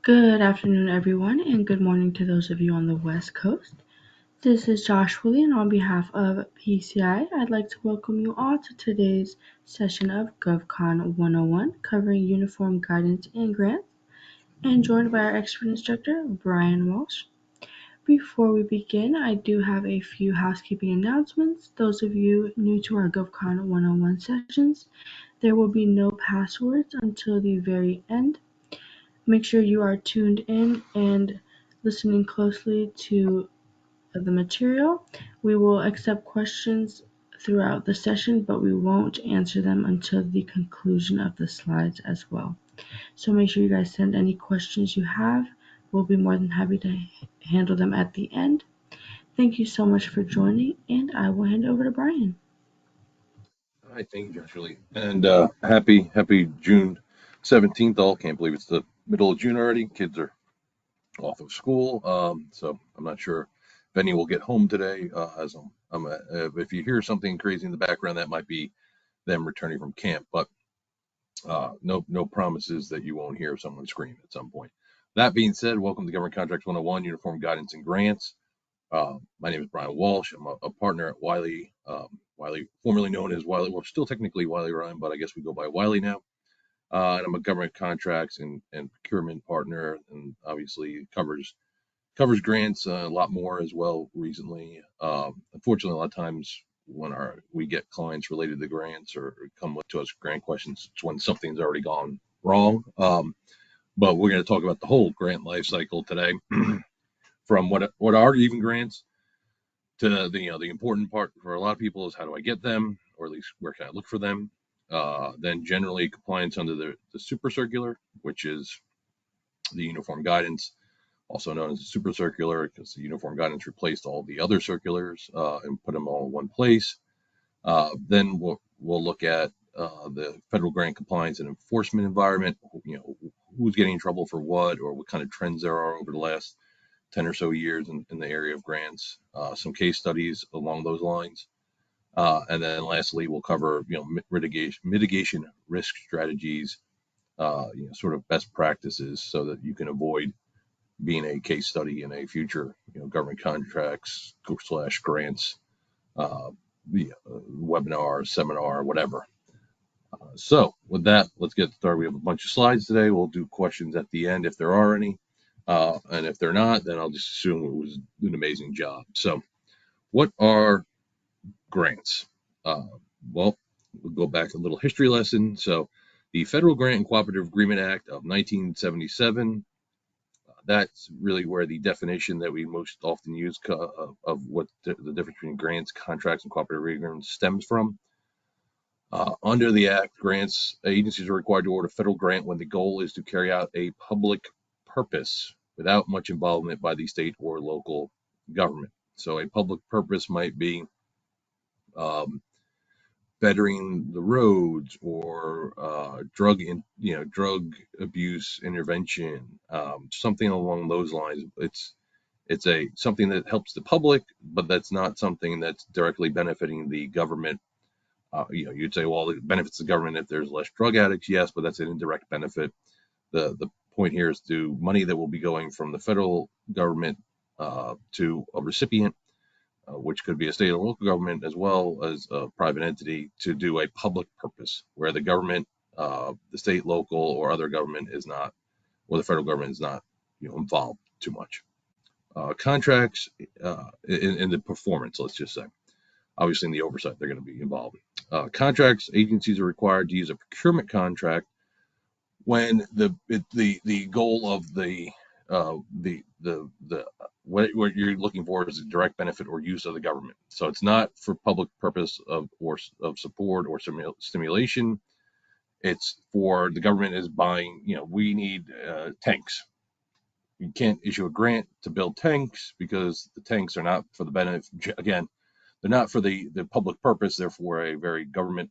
Good afternoon, everyone, and good morning to those of you on the West Coast. This is Josh Woolley, and on behalf of PCI, I'd like to welcome you all to today's session of GovCon 101, covering uniform guidance and grants, and joined by our expert instructor, Brian Walsh. Before we begin, I do have a few housekeeping announcements. Those of you new to our GovCon 101 sessions, there will be no passwords until the very end. Make sure you are tuned in and listening closely to the material. We will accept questions throughout the session, but we won't answer them until the conclusion of the slides as well. So make sure you guys send any questions you have. We'll be more than happy to handle them at the end. Thank you so much for joining, and I will hand it over to Brian. Hi, thank you, Josh, really. And happy June 17th, all. Can't believe it's the middle of June already. Kids are off of school. So I'm not sure if any will get home today. As if you hear something crazy in the background, that might be them returning from camp. But no promises that you won't hear someone scream at some point. That being said, welcome to Government Contracts 101, Uniform Guidance and Grants. My name is Brian Walsh. I'm a partner at Wiley, formerly known as Wiley. Well, still technically Wiley Ryan, but I guess we go by Wiley now. And I'm a government contracts and procurement partner, and obviously covers grants a lot more as well recently. Unfortunately, a lot of times when we get clients related to grants or come to us grant questions, it's when something's already gone wrong. But we're going to talk about the whole grant life cycle today. From what are even grants to the important part for a lot of people is how do I get them, or at least where can I look for them. Then generally compliance under the super circular, which is the uniform guidance, also known as the super circular, because the uniform guidance replaced all the other circulars and put them all in one place. Then we'll look at the federal grant compliance and enforcement environment. Who's getting in trouble for what, or what kind of trends there are over the last 10 or so years in the area of grants, some case studies along those lines. And then lastly, we'll cover, mitigation risk strategies, sort of best practices so that you can avoid being a case study in a future, government contracts / grants, webinar, seminar, whatever. So with that, let's get started. We have a bunch of slides today. We'll do questions at the end if there are any. And if they're not, then I'll just assume it was an amazing job. So what are grants? Well, we'll go back a little history lesson. So the Federal Grant and Cooperative Agreement Act of 1977, that's really where the definition that we most often use of what the difference between grants, contracts, and cooperative agreements stems from. Under the Act, grants agencies are required to award a federal grant when the goal is to carry out a public purpose without much involvement by the state or local government. So a public purpose might be bettering the roads, or drug abuse intervention, something along those lines. It's something that helps the public, but that's not something that's directly benefiting the government. You'd say, well, it benefits the government if there's less drug addicts. Yes, but that's an indirect benefit. The point here is to money that will be going from the federal government to a recipient, which could be a state or local government as well as a private entity, to do a public purpose, where the government, the state, local, or other government is not, or the federal government is not, involved too much. Contracts in the performance, let's just say. Obviously, in the oversight, they're going to be involved. Contracts agencies are required to use a procurement contract when the goal of what you're looking for is a direct benefit or use of the government. So it's not for public purpose of support or stimulation. It's for the government is buying. We need tanks. You can't issue a grant to build tanks because the tanks are not for the benefit. Again, they're not for the public purpose. They're for a very government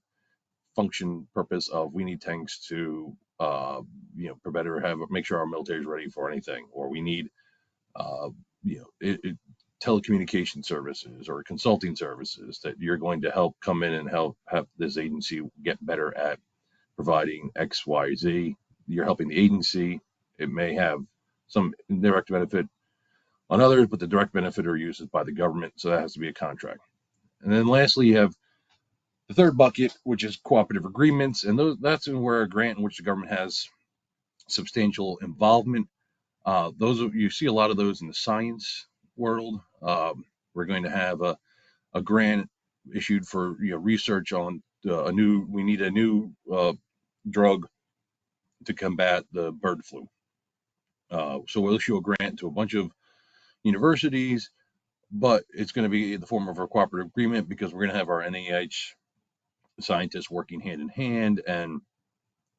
function purpose of we need tanks to make sure our military is ready for anything, or we need telecommunication services or consulting services that you're going to help come in and help have this agency get better at providing X, Y, Z. You're helping the agency. It may have some indirect benefit on others, but the direct benefit are used by the government, so that has to be a contract. And then lastly, you have the third bucket, which is cooperative agreements, and that's where a grant in which the government has substantial involvement. You see a lot of those in the science world. We're going to have a grant issued for research on we need a new drug to combat the bird flu. So we'll issue a grant to a bunch of universities, but it's going to be in the form of a cooperative agreement because we're going to have our NIH scientists working hand in hand and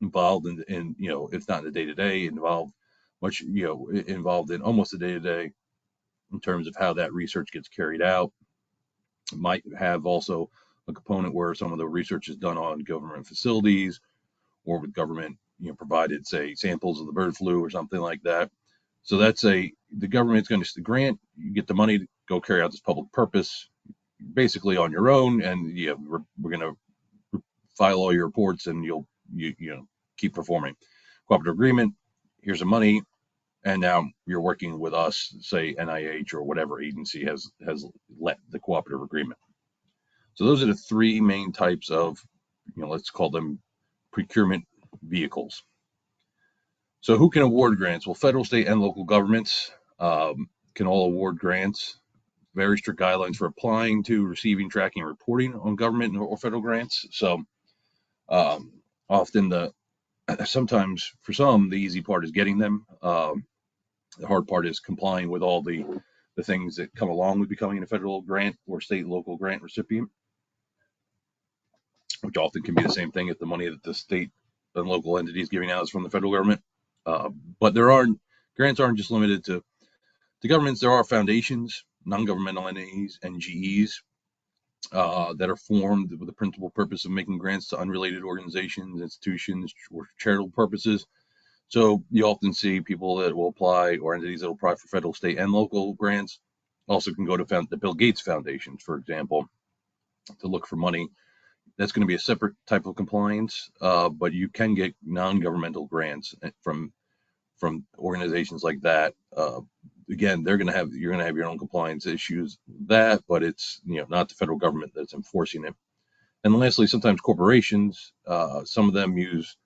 involved in if not in the day to day, involved in almost the day to day in terms of how that research gets carried out. It might have also a component where some of the research is done on government facilities or with government provided, say, samples of the bird flu or something like that. So the government's going to grant, you get the money to go carry out this public purpose basically on your own, and we're going to file all your reports and you'll keep performing. Cooperative agreement, here's the money, and now you're working with us, say NIH or whatever agency has let the cooperative agreement. So those are the three main types of, let's call them procurement vehicles. So who can award grants? Well, federal, state, and local governments can all award grants. Very strict guidelines for applying to, receiving, tracking, and reporting on government or federal grants. So often sometimes for some, the easy part is getting them. The hard part is complying with all the things that come along with becoming a federal grant or state local grant recipient, which often can be the same thing if the money that the state and local entities giving out is from the federal government. But grants aren't just limited to governments. There are foundations, non-governmental entities, NGEs, that are formed with the principal purpose of making grants to unrelated organizations, institutions, or charitable purposes. So you often see people that will apply, or entities that will apply for federal, state, and local grants. Also can go to the Bill Gates Foundation, for example, to look for money. That's going to be a separate type of compliance, but you can get non-governmental grants from organizations like that. Again, you're going to have your own compliance issues with that, but it's not the federal government that's enforcing it. And lastly, sometimes corporations, some of them use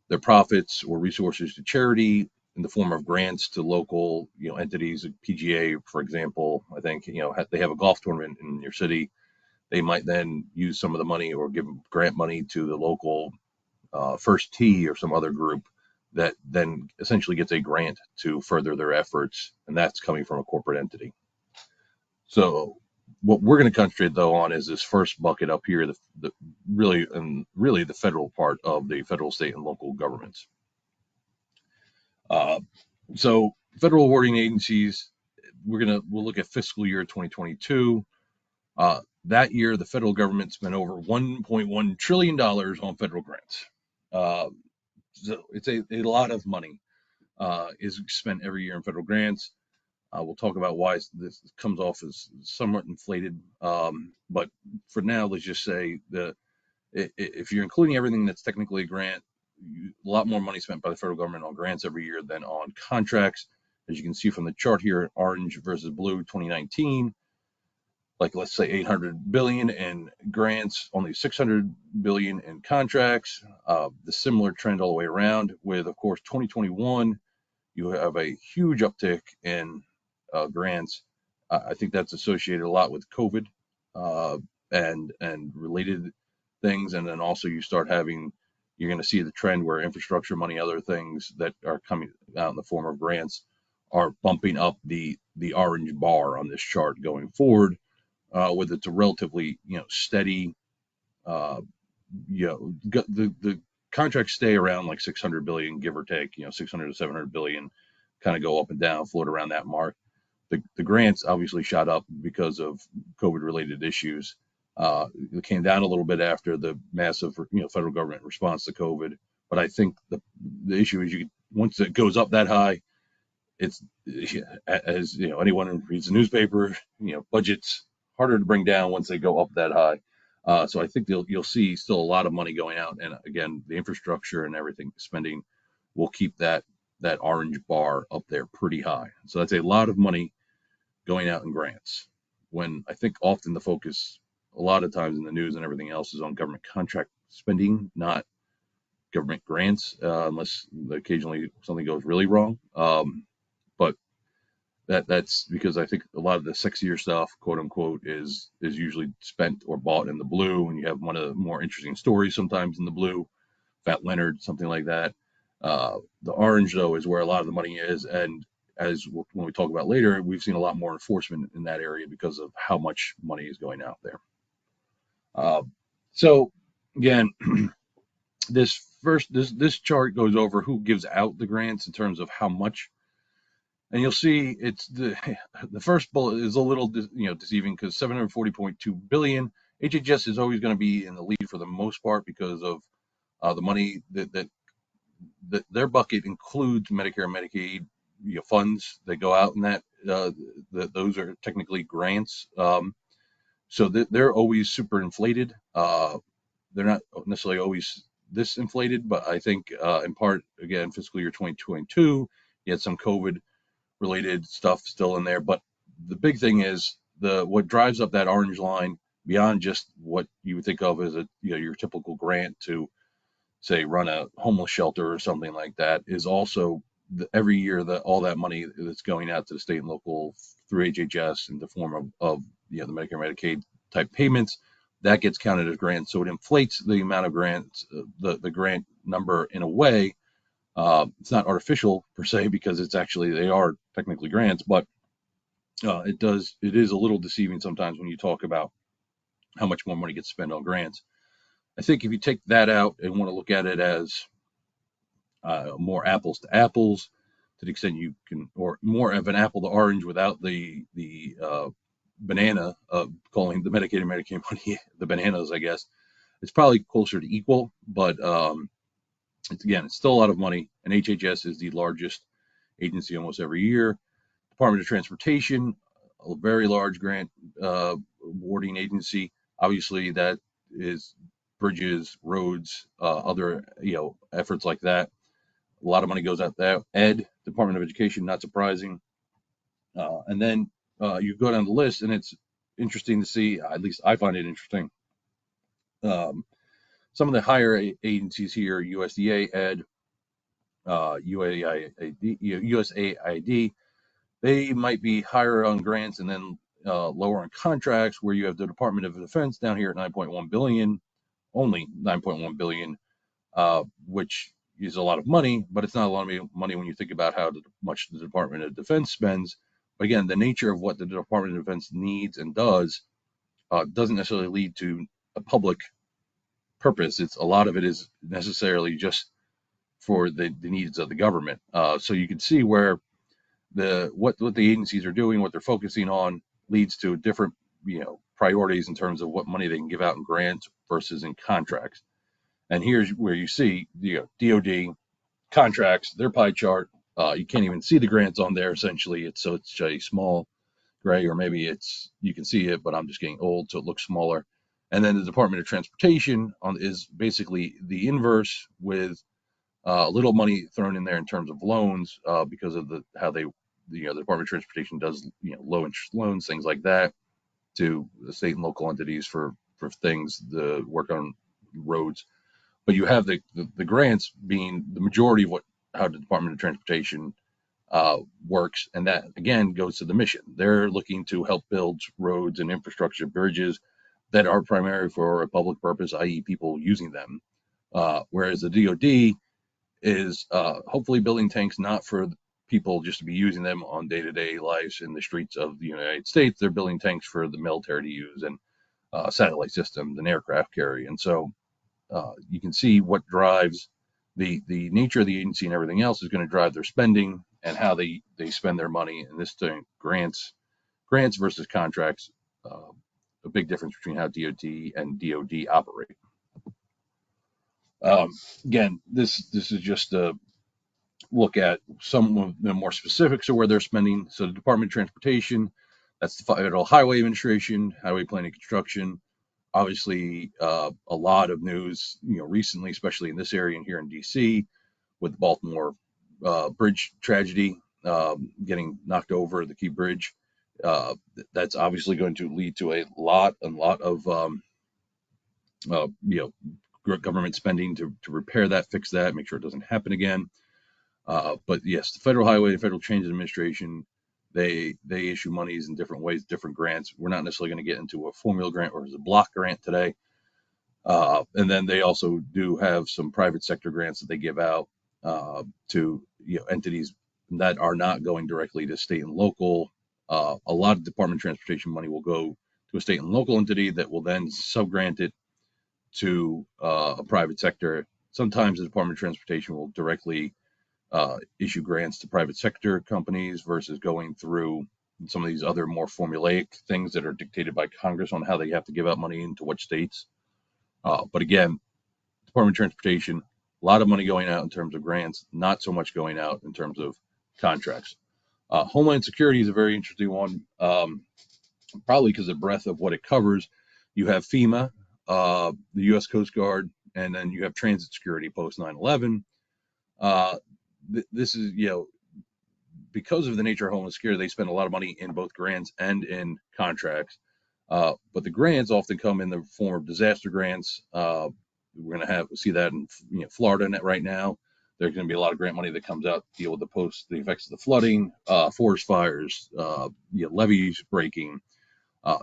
their profits or resources to charity in the form of grants to local entities. PGA, for example, I think they have a golf tournament in your city. They might then use some of the money or give grant money to the local First Tee or some other group that then essentially gets a grant to further their efforts, and that's coming from a corporate entity. So what we're going to concentrate though on is this first bucket up here, really the federal part of the federal, state, and local governments. So federal awarding agencies, we'll look at fiscal year 2022. That year, the federal government spent over $1.1 trillion on federal grants. So it's a lot of money is spent every year in federal grants. We'll talk about why this comes off as somewhat inflated. But for now, let's just say that if you're including everything that's technically a grant, a lot more money spent by the federal government on grants every year than on contracts. As you can see from the chart here, orange versus blue, 2019, like let's say 800 billion in grants, only 600 billion in contracts. The similar trend all the way around with, of course, 2021, you have a huge uptick in grants. I think that's associated a lot with COVID and related things. And then also you're going to see the trend where infrastructure money, other things that are coming out in the form of grants are bumping up the orange bar on this chart going forward, with it's a relatively steady. The contracts stay around like 600 billion, give or take, 600 to 700 billion, kind of go up and down, float around that mark. The grants obviously shot up because of COVID related issues. It came down a little bit after the massive federal government response to COVID. But I think the issue is once it goes up that high, it's, as anyone who reads the newspaper, budgets harder to bring down once they go up that high. So I think you'll see still a lot of money going out, and again, the infrastructure and everything spending will keep that that orange bar up there pretty high. So that's a lot of money going out in grants. When I think often the focus, a lot of times in the news and everything else, is on government contract spending, not government grants, unless occasionally something goes really wrong. But that's because I think a lot of the sexier stuff, quote unquote, is usually spent or bought in the blue, and you have one of the more interesting stories sometimes in the blue, Fat Leonard, something like that. The orange though is where a lot of the money is, and when we talk about later, we've seen a lot more enforcement in that area because of how much money is going out there. Uh, so again, this chart goes over who gives out the grants in terms of how much, and you'll see it's the first bullet is a little deceiving because 740.2 billion. HHS is always going to be in the lead for the most part because of the money that their bucket includes Medicare and Medicaid funds that go out in that those are technically grants. So they're always super inflated. They're not necessarily always this inflated, but I think in part, again, fiscal year 2022, you had some COVID related stuff still in there. But the big thing is what drives up that orange line beyond just what you would think of as your typical grant to say run a homeless shelter or something like that is also every year that all that money that's going out to the state and local through HHS in the form of the Medicare Medicaid type payments that gets counted as grants. So it inflates the amount of grants, the grant number in a way. It's not artificial per se because they are technically grants, but it is a little deceiving sometimes when you talk about how much more money gets spent on grants. I think if you take that out and want to look at it as more apples to apples, to the extent you can, or more of an apple to orange without the banana, calling the Medicaid and Medicaid money the bananas, I guess. It's probably closer to equal, but it's still a lot of money, and HHS is the largest agency almost every year. Department of Transportation, a very large grant awarding agency. Obviously, that is bridges, roads, other efforts like that. A lot of money goes out there. Ed, Department of Education, not surprising. And then you go down the list, and it's interesting to see. At least I find it interesting. Some of the higher agencies here: USDA, Ed, USAID, they might be higher on grants and then lower on contracts. Where you have the Department of Defense down here at 9.1 billion, only 9.1 billion, which is a lot of money, but it's not a lot of money when you think about how much the Department of Defense spends. But again, the nature of what the Department of Defense needs and does doesn't necessarily lead to a public purpose. A lot of it is necessarily just for the needs of the government. So you can see where what the agencies are doing, what they're focusing on, leads to different priorities in terms of what money they can give out in grants versus in contracts. And here's where you see DoD contracts, their pie chart. You can't even see the grants on there. Essentially, it's a small gray, or maybe you can see it, but I'm just getting old, so it looks smaller. And then the Department of Transportation is basically the inverse, with a little money thrown in there in terms of loans because of how the Department of Transportation does low interest loans, things like that, to the state and local entities for things, the work on roads. But you have the grants being the majority of how the Department of Transportation works, and that again goes to the mission. They're looking to help build roads and infrastructure, bridges that are primary for a public purpose, i.e., people using them. Whereas the DoD is hopefully building tanks not for people just to be using them on day-to-day lives in the streets of the United States. They're building tanks for the military to use, and satellite systems and aircraft carry. And so you can see what drives the nature of the agency and everything else is going to drive their spending and how they spend their money. And this thing, grants versus contracts, a big difference between how DoD and DoD operate. Again, this is just a look at some of the more specifics of where they're spending. So the Department of Transportation, that's the Federal Highway Administration, Highway Planning and Construction. Obviously, a lot of news, recently, especially in this area and here in DC, with the Baltimore bridge tragedy, getting knocked over the Key Bridge. That's obviously going to lead to a lot of government spending to repair that, fix that, make sure it doesn't happen again. But yes, the Federal Highway and Federal Transit Administration, they issue monies in different ways, different grants. We're not necessarily going to get into a formula grant or a block grant today. And then they also do have some private sector grants that they give out to entities that are not going directly to state and local. A lot of Department of Transportation money will go to a state and local entity that will then subgrant it to a private sector. Sometimes the Department of Transportation will directly issue grants to private sector companies versus going through some of these other more formulaic things that are dictated by Congress on how they have to give out money into what states. But again, Department of Transportation, a lot of money going out in terms of grants, not so much going out in terms of contracts. Homeland Security is a very interesting one, probably because of the breadth of what it covers. You have FEMA, the U.S. Coast Guard, and then you have transit security post 9/11. This is, because of the nature of Homeland Security, they spend a lot of money in both grants and in contracts. But the grants often come in the form of disaster grants. We're going to see that in Florida right now. There's going to be a lot of grant money that comes out to deal with the effects of the flooding, forest fires, levees breaking.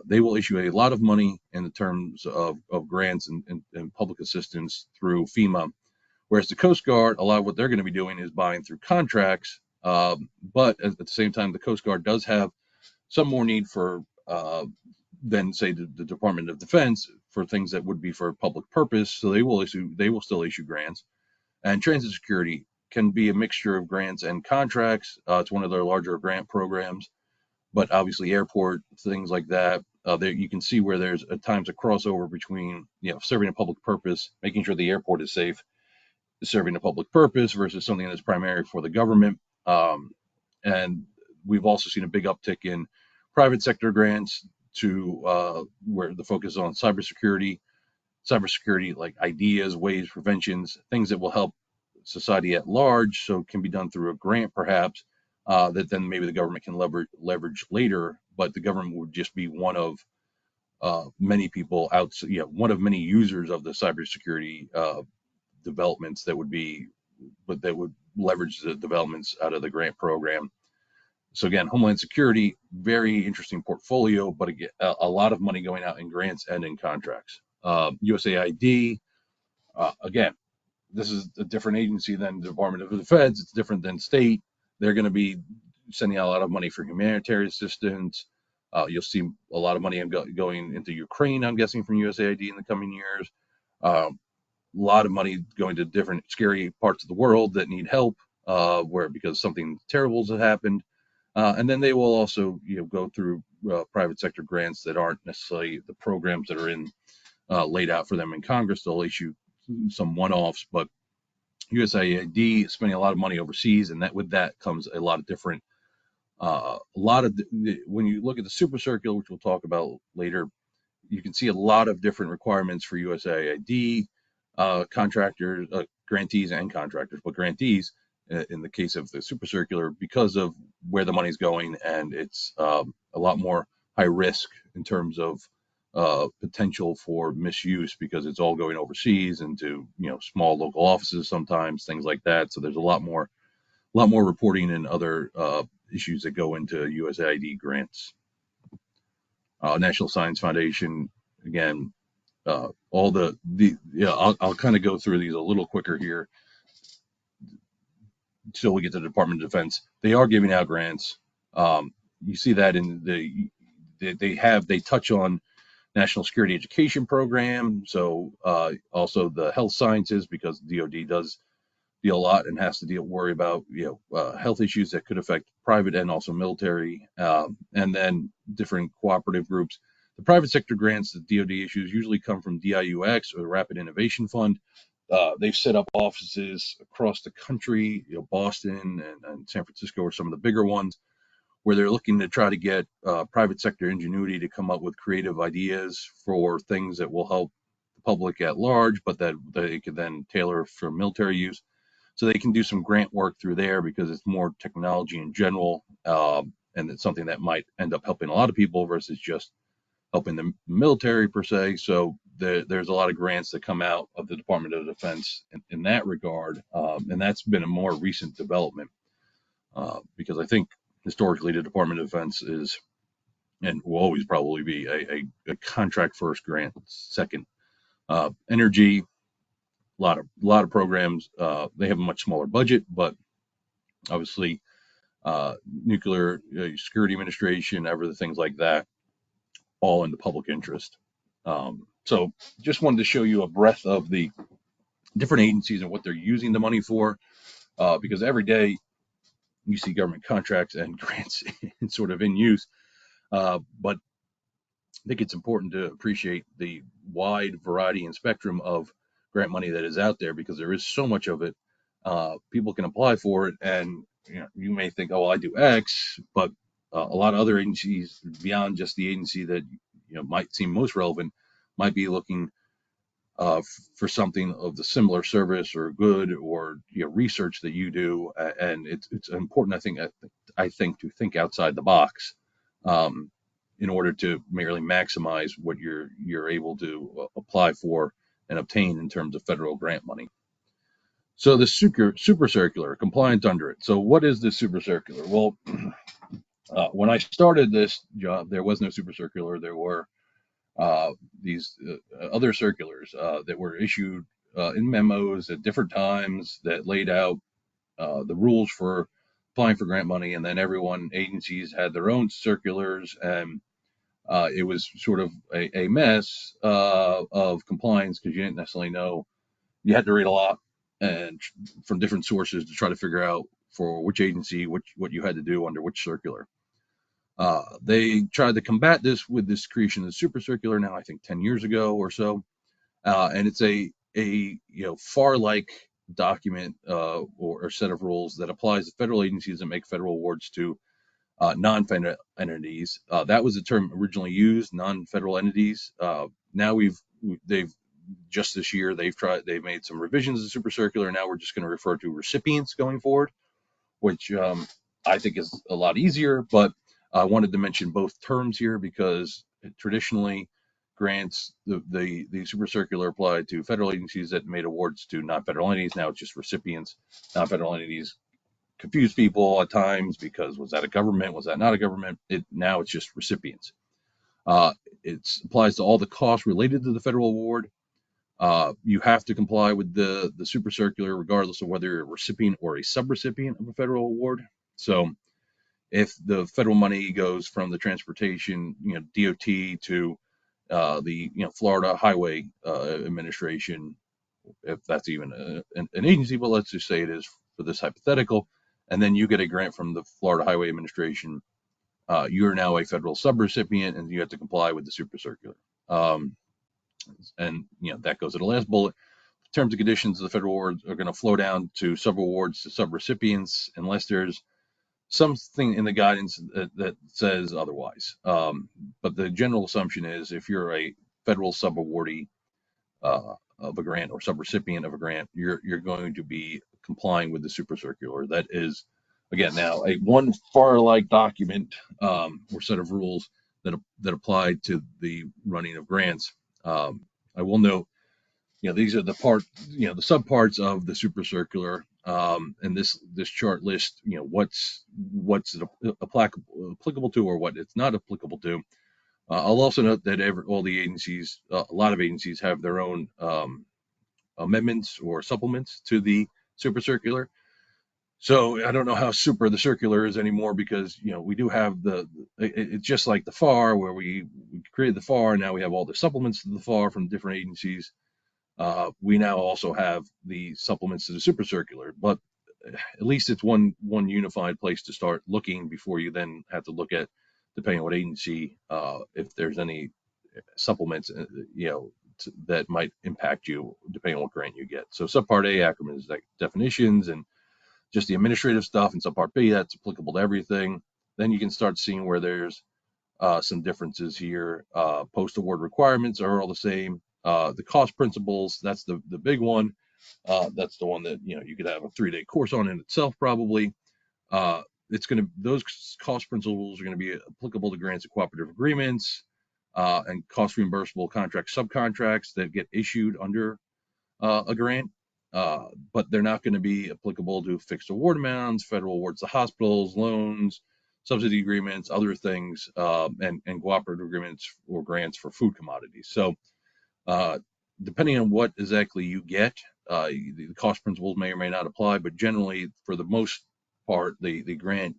They will issue a lot of money in the terms of grants and public assistance through FEMA. Whereas the Coast Guard, a lot of what they're going to be doing is buying through contracts. But at the same time, the Coast Guard does have some more need for than say the Department of Defense for things that would be for public purpose. So they will still issue grants. And transit security can be a mixture of grants and contracts. It's one of their larger grant programs, but obviously airport things like that. There you can see where there's at times a crossover between serving a public purpose, making sure the airport is safe, serving a public purpose versus something that's primary for the government. And we've also seen a big uptick in private sector grants to where the focus is on cybersecurity like ideas, ways, preventions, things that will help society at large. So it can be done through a grant, perhaps, that then maybe the government can leverage later. But the government would just be one of many people out, one of many users of the cybersecurity developments that would leverage the developments out of the grant program. So again, Homeland Security, very interesting portfolio, but again, a lot of money going out in grants and in contracts. USAID, again, this is a different agency than the Department of Defense. It's different than state. They're going to be sending out a lot of money for humanitarian assistance. You'll see a lot of money going into Ukraine, I'm guessing, from USAID in the coming years. A lot of money going to different scary parts of the world that need help, because something terrible has happened. And then they will also go through private sector grants that aren't necessarily the programs that are in laid out for them in Congress. They'll issue some one-offs, but USAID is spending a lot of money overseas, and that with that comes a lot of different when you look at the super circular, which we'll talk about later, you can see a lot of different requirements for USAID contractors, grantees and contractors, but grantees in the case of the super circular, because of where the money's going, and it's a lot more high risk in terms of potential for misuse, because it's all going overseas into small local offices sometimes, things like that. So there's a lot more reporting and other issues that go into USAID grants. National Science Foundation, again, all I'll kind of go through these a little quicker here until we get to the Department of Defense. They are giving out grants. You see that in they touch on National Security Education Program. So also the health sciences, because DoD does deal a lot and has to worry about health issues that could affect private and also military, and then different cooperative groups. The private sector grants that DoD issues usually come from DIUX or the Rapid Innovation Fund. They've set up offices across the country. Boston and San Francisco are some of the bigger ones, where they're looking to try to get private sector ingenuity to come up with creative ideas for things that will help the public at large, but that they could then tailor for military use. So they can do some grant work through there because it's more technology in general, and it's something that might end up helping a lot of people versus just helping the military per se. So there's a lot of grants that come out of the Department of Defense in that regard, and that's been a more recent development, because I think historically the Department of Defense is and will always probably be a contract first, grant second. Energy, a lot of programs. They have a much smaller budget, but obviously nuclear security administration, everything things like that, all in the public interest. So just wanted to show you a breadth of the different agencies and what they're using the money for, because every day you see government contracts and grants sort of in use. But I think it's important to appreciate the wide variety and spectrum of grant money that is out there because there is so much of it. People can apply for it, and you may think, "Oh, well, I do X," but a lot of other agencies beyond just the agency that might seem most relevant might be looking for something of the similar service or good or research that you do, and it's important. I think to think outside the box. In order to merely maximize what you're able to apply for and obtain in terms of federal grant money. So the super circular, compliant under it. So what is this super circular? Well, when I started this job, there was no super circular. There were these other circulars that were issued in memos at different times that laid out the rules for applying for grant money, and then agencies had their own circulars, and it was sort of a mess of compliance because you didn't necessarily know. You had to read a lot and from different sources to try to figure out for which agency, what you had to do under which circular. They tried to combat this with this creation of the super circular now, I think 10 years ago or so. And it's a FAR-like document or set of rules that applies to federal agencies that make federal awards to non-federal entities. That was the term originally used, non-federal entities. Now they've just this year they've made some revisions to the super circular. Now we're just going to refer to recipients going forward, which I think is a lot easier. But I wanted to mention both terms here because traditionally grants, the super circular applied to federal agencies that made awards to non-federal entities. Now it's just recipients. Non-federal entities confuse people at times because was that a government? Was that not a government? Now it's just recipients. It applies to all the costs related to the federal award. You have to comply with the super circular regardless of whether you're a recipient or a subrecipient of a federal award. So if the federal money goes from the transportation, DOT to the Florida Highway Administration, if that's even an agency, but let's just say it is for this hypothetical, and then you get a grant from the Florida Highway Administration, you're now a federal subrecipient and you have to comply with the super circular. And that goes to the last bullet. Terms and conditions of the federal awards are going to flow down to subawards to subrecipients unless there's something in the guidance that says otherwise. But the general assumption is if you're a federal subawardee of a grant or subrecipient of a grant, you're going to be complying with the super circular. That is, again, now a one FAR-like document or set of rules that apply to the running of grants. I will note, these are the subparts of the super circular, and this chart lists, what's applicable to or what it's not applicable to. I'll also note that all the agencies, a lot of agencies have their own amendments or supplements to the super circular. So I don't know how super the circular is anymore because we do have it's just like the FAR where we created the FAR and now we have all the supplements to the FAR from different agencies. We now also have the supplements to the super circular, but at least it's one unified place to start looking before you then have to look at, depending on what agency, if there's any supplements, that might impact you depending on what grant you get. So subpart A acronym is like definitions and just the administrative stuff, and subpart B that's applicable to everything. Then you can start seeing where there's some differences here. Post award requirements are all the same. The cost principles, that's the big one. That's the one that you could have a 3-day course on in itself probably. Those cost principles are going to be applicable to grants and cooperative agreements, and cost reimbursable contract subcontracts that get issued under a grant, but they're not going to be applicable to fixed award amounts, federal awards to hospitals, loans, subsidy agreements, other things, and cooperative agreements or grants for food commodities. So depending on what exactly you get, the cost principles may or may not apply, but generally, for the most part, the grant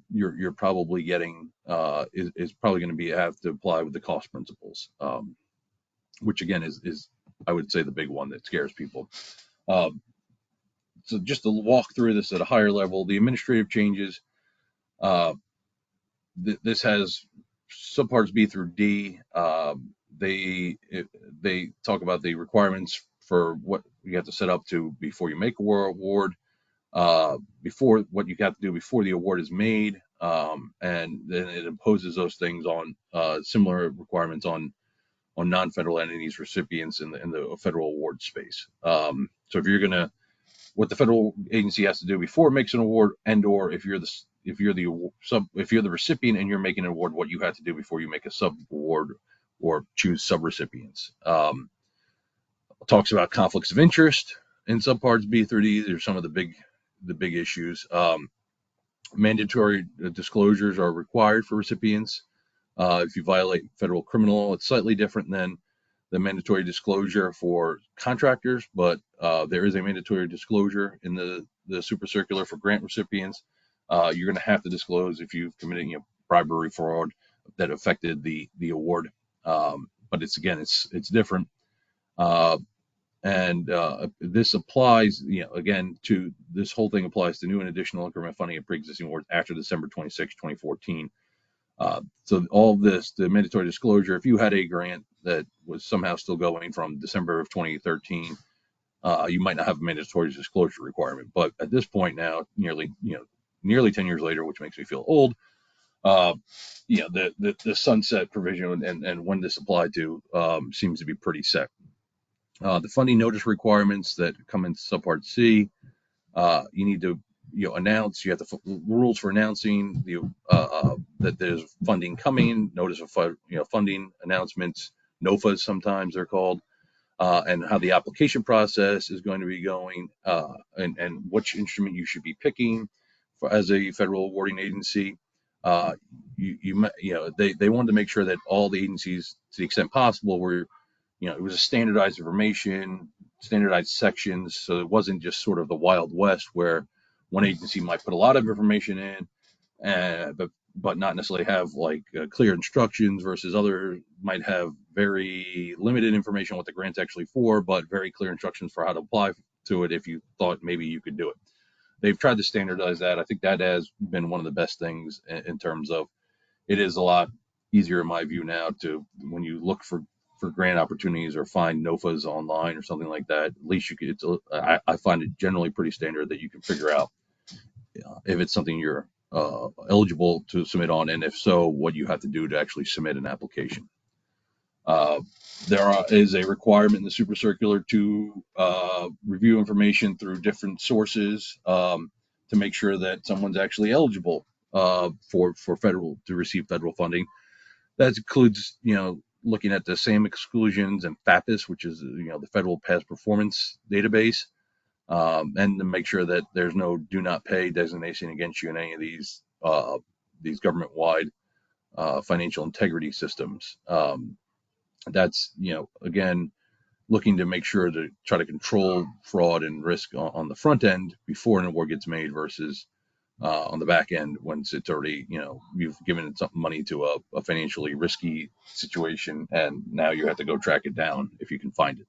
you're probably getting is probably going to have to apply with the cost principles, which again is I would say the big one that scares people. So just to walk through this at a higher level, the administrative changes, this has subparts B through D. They talk about the requirements for what you have to set up to before you make a award, before what you have to do before the award is made, and then it imposes those things on similar requirements on non-federal entities, recipients in the federal award space. So if you're gonna, what the federal agency has to do before it makes an award, and/or if you're the recipient and you're making an award, what you have to do before you make a sub award or choose sub-recipients. Talks about conflicts of interest in subparts B through D. There's some of the big issues. Mandatory disclosures are required for recipients. If you violate federal criminal law, it's slightly different than the mandatory disclosure for contractors, but there is a mandatory disclosure in the super circular for grant recipients. You're going to have to disclose if you've committed bribery, fraud that affected the award. But it's different. This applies, again, to this whole thing applies to new and additional increment funding of pre-existing awards after December 26, 2014. So all of this, the mandatory disclosure, if you had a grant that was somehow still going from December of 2013, you might not have a mandatory disclosure requirement. But at this point now, nearly 10 years later, which makes me feel old, the sunset provision and when this applied to seems to be pretty set. The funding notice requirements that come in subpart C, you need to announce. You have the rules for announcing that there's funding coming. Notice of funding announcements, NOFAs sometimes they're called, and how the application process is going to be going, and which instrument you should be picking as a federal awarding agency. They wanted to make sure that all the agencies, to the extent possible, were it was a standardized information, standardized sections, so it wasn't just sort of the Wild West where one agency might put a lot of information in, but not necessarily have clear instructions, versus others might have very limited information on what the grant's actually for, but very clear instructions for how to apply to it if you thought maybe you could do it. They've tried to standardize that. I think that has been one of the best things in terms of it is a lot easier in my view now to, when you look for grant opportunities or find NOFAs online or something like that, at least I find it generally pretty standard that you can figure out if it's something you're eligible to submit on, and if so, what you have to do to actually submit an application. There is a requirement in the super circular to review information through different sources to make sure that someone's actually eligible for to receive federal funding. That includes, looking at the same exclusions and FAPIS, which is, the Federal Past Performance Database, and to make sure that there's no do not pay designation against you in any of these government-wide financial integrity systems. That's, again, looking to make sure to try to control fraud and risk on the front end before an award gets made, versus on the back end once it's already, you've given some money to a financially risky situation, and now you have to go track it down if you can find it.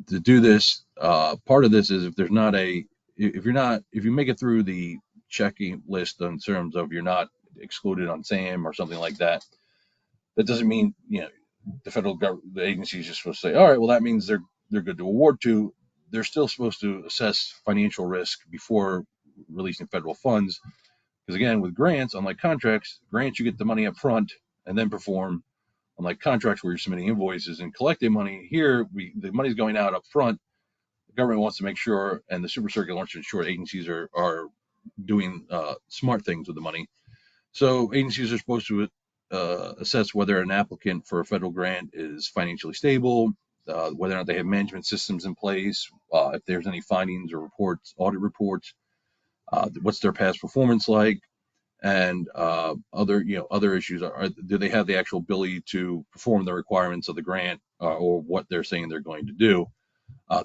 To do this, part of this is if you make it through the checking list in terms of you're not excluded on SAM or something like that, that doesn't mean the agency is just supposed to say, all right, well, that means they're good to award to. They're still supposed to assess financial risk before releasing federal funds, because again, with grants, unlike contracts, grants you get the money up front and then perform unlike contracts where you're submitting invoices and collecting money, here the money's going out up front. The government wants to make sure, and the super circular wants to ensure agencies are doing smart things with the money. So agencies are supposed to assess whether an applicant for a federal grant is financially stable, whether or not they have management systems in place, if there's any findings or reports, audit reports, what's their past performance like, and other issues are do they have the actual ability to perform the requirements of the grant or what they're saying they're going to do.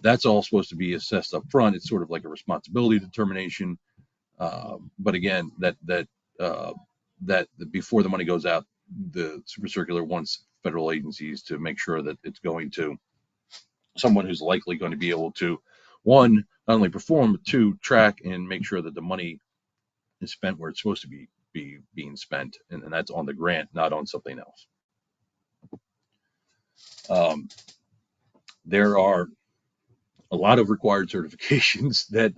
That's all supposed to be assessed up front. It's sort of like a responsibility determination. But again, uh, that before the money goes out, the super circular wants federal agencies to make sure that it's going to someone who's likely going to be able to, one, not only perform, but two, track and make sure that the money is spent where it's supposed to be being spent, and that's on the grant, not on something else. Um, there are a lot of required certifications that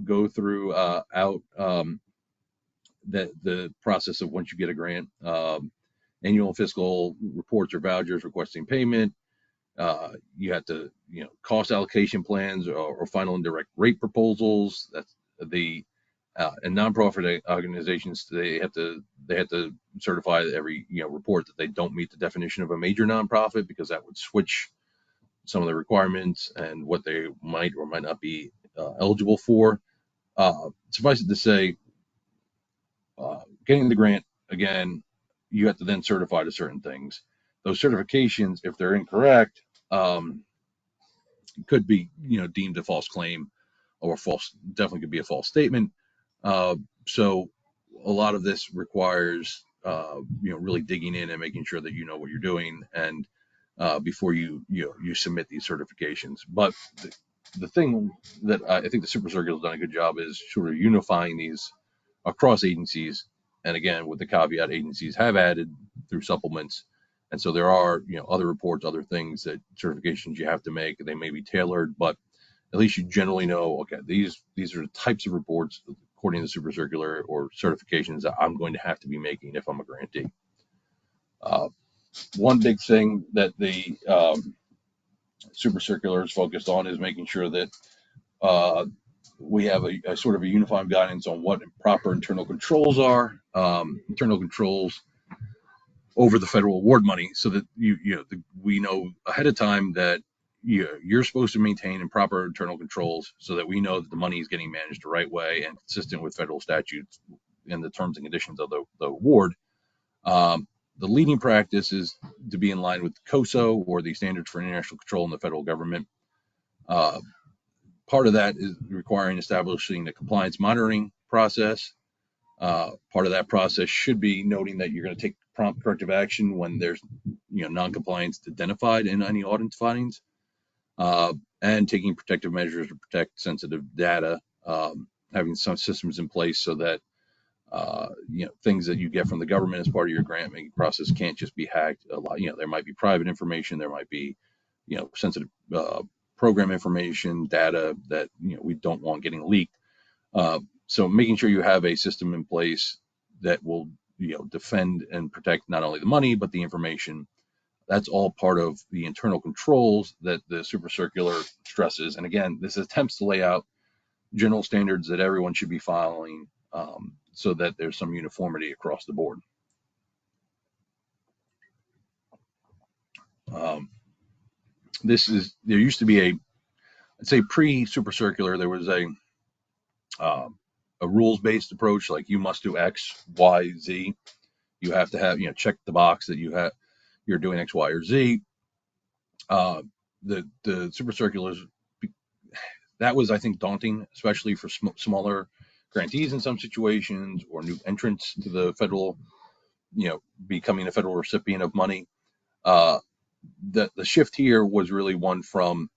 go through out that the process of once you get a grant. Annual fiscal reports or vouchers requesting payment. You have to, cost allocation plans or final and direct rate proposals. That's the and nonprofit organizations, they have to certify every report that they don't meet the definition of a major nonprofit, because that would switch some of the requirements and what they might or might not be eligible for. Suffice it to say, getting the grant, again, you have to then certify to certain things. Those certifications, if they're incorrect, could be deemed a false claim, or definitely could be a false statement. So a lot of this requires really digging in and making sure that you know what you're doing, and before you submit these certifications. But the thing that I think the super circular has done a good job is sort of unifying these across agencies. And again, with the caveat, agencies have added through supplements. And so there are, other reports, other things that certifications you have to make. They may be tailored, but at least you generally know, okay, these are the types of reports according to the super circular or certifications that I'm going to have to be making if I'm a grantee. One big thing that the super circular is focused on is making sure that we have a sort of a unified guidance on what proper internal controls are, internal controls over the federal award money, so that we know ahead of time that you're supposed to maintain improper internal controls, so that we know that the money is getting managed the right way and consistent with federal statutes and the terms and conditions of the award. The leading practice is to be in line with COSO, or the Standards for International Control in the federal government. Part of that is requiring establishing a compliance monitoring process. Part of that process should be noting that you're going to take prompt corrective action when there's non-compliance identified in any audit findings, and taking protective measures to protect sensitive data, having some systems in place so that things that you get from the government as part of your grant making process can't just be hacked. A lot, there might be private information, there might be sensitive program information, data that we don't want getting leaked. So making sure you have a system in place that will defend and protect not only the money but the information. That's all part of the internal controls that the super circular stresses. And again, this attempts to lay out general standards that everyone should be following, so that there's some uniformity across the board. There used to be I'd say pre-super circular, there was a rules-based approach, like you must do X, Y, Z. You have to have, check the box that you're doing X, Y, or Z. The super circulars, that was, I think, daunting, especially for smaller grantees in some situations, or new entrants to the federal, becoming a federal recipient of money. The shift here was really one from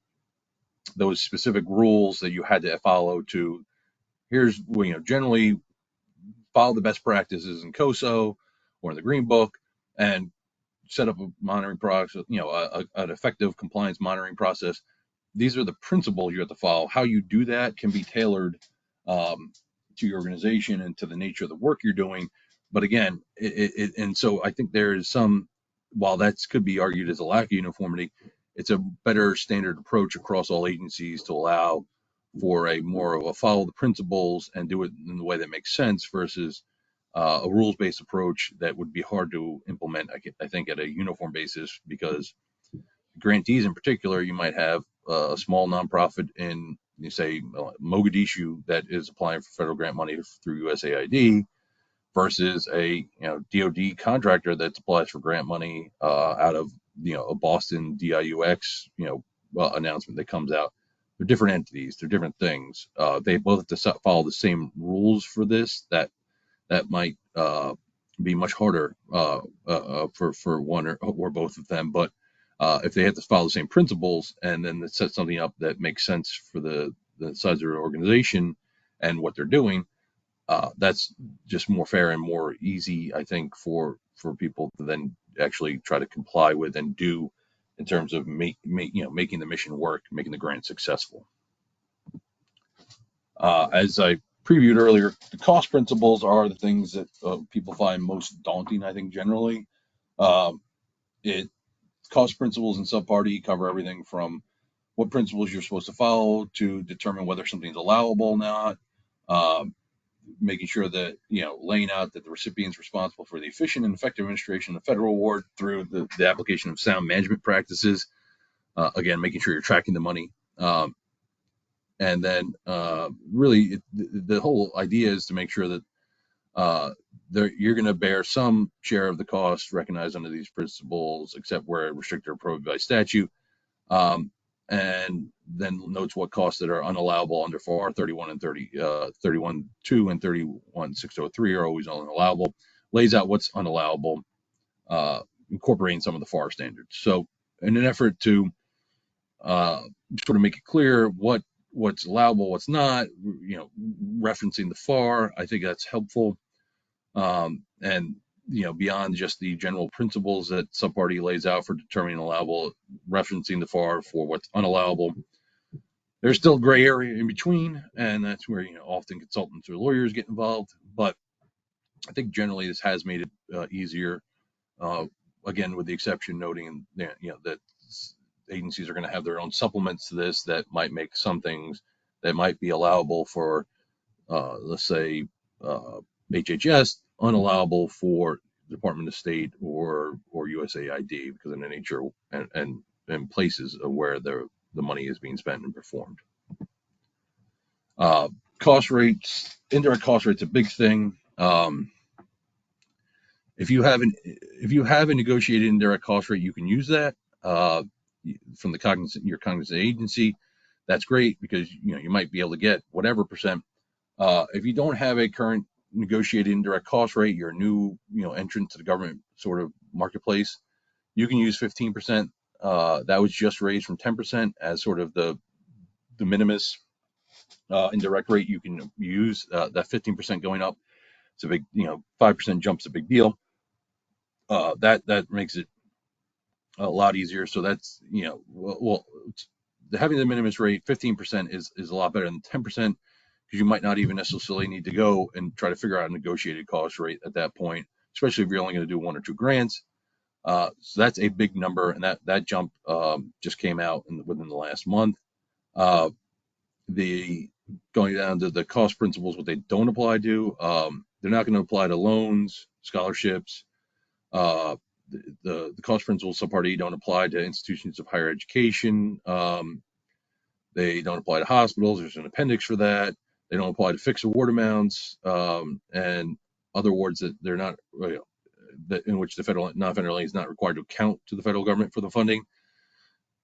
those specific rules that you had to follow to here's, generally follow the best practices in COSO or in the Green Book, and set up a monitoring process, an effective compliance monitoring process. These are the principles you have to follow. How you do that can be tailored to your organization and to the nature of the work you're doing. But again, and so I think there is some, while that could be argued as a lack of uniformity, it's a better standard approach across all agencies to allow for a more of a follow the principles and do it in the way that makes sense versus a rules-based approach that would be hard to implement, I think, at a uniform basis, because grantees in particular, you might have a small nonprofit in, you say, Mogadishu that is applying for federal grant money through USAID versus a DoD contractor that applies for grant money out of a Boston DIUX announcement that comes out. They're different entities. They're different things. They both have to follow the same rules for this. That might be much harder for one or both of them. But if they have to follow the same principles and then set something up that makes sense for the size of their organization and what they're doing, that's just more fair and more easy, I think, for people to then actually try to comply with and do in terms of making the mission work, making the grant successful. As I previewed earlier, the cost principles are the things that people find most daunting, I think, generally. It Cost principles in Subpart E cover everything from what principles you're supposed to follow to determine whether something's allowable or not. Making sure that, laying out that the recipient's responsible for the efficient and effective administration of the federal award through the application of sound management practices. Again, making sure you're tracking the money. And then really the whole idea is to make sure that you're going to bear some share of the cost recognized under these principles, except where restricted or prohibited by statute. And then notes what costs that are unallowable under FAR 31 and 31.2 and 31.603 are always unallowable. Lays out what's unallowable, incorporating some of the FAR standards. So in an effort to sort of make it clear what's allowable, what's not, referencing the FAR, I think that's helpful. And beyond just the general principles that Subpart E lays out for determining allowable, referencing the FAR for what's unallowable. There's still gray area in between, and that's where often consultants or lawyers get involved. But I think generally this has made it easier. Again, with the exception noting that agencies are going to have their own supplements to this that might make some things that might be allowable for, let's say, HHS, unallowable for Department of State or USAID because of the nature and places where the money is being spent and performed. Cost rates, indirect cost rates, a big thing. If you have a negotiated indirect cost rate, you can use that from your cognizant agency. That's great because you might be able to get whatever percent. If you don't have a current negotiated indirect cost rate, you're a new entrant to the government sort of marketplace, you can use 15%. That was just raised from 10% as sort of the minimus indirect rate you can use. That 15% going up, it's a big 5% jump's a big deal. That makes it a lot easier. So that's having the minimus rate 15% is a lot better than 10%, because you might not even necessarily need to go and try to figure out a negotiated cost rate at that point, especially if you're only going to do 1 or 2 grants. So that's a big number, and that jump just came out within the last month. Going down to the cost principles, what they don't apply to, they're not going to apply to loans, scholarships. The cost principles Subpart E don't apply to institutions of higher education. They don't apply to hospitals. There's an appendix for that. They don't apply to fixed award amounts and other awards that they're not, in which the non-federal is not required to account to the federal government for the funding.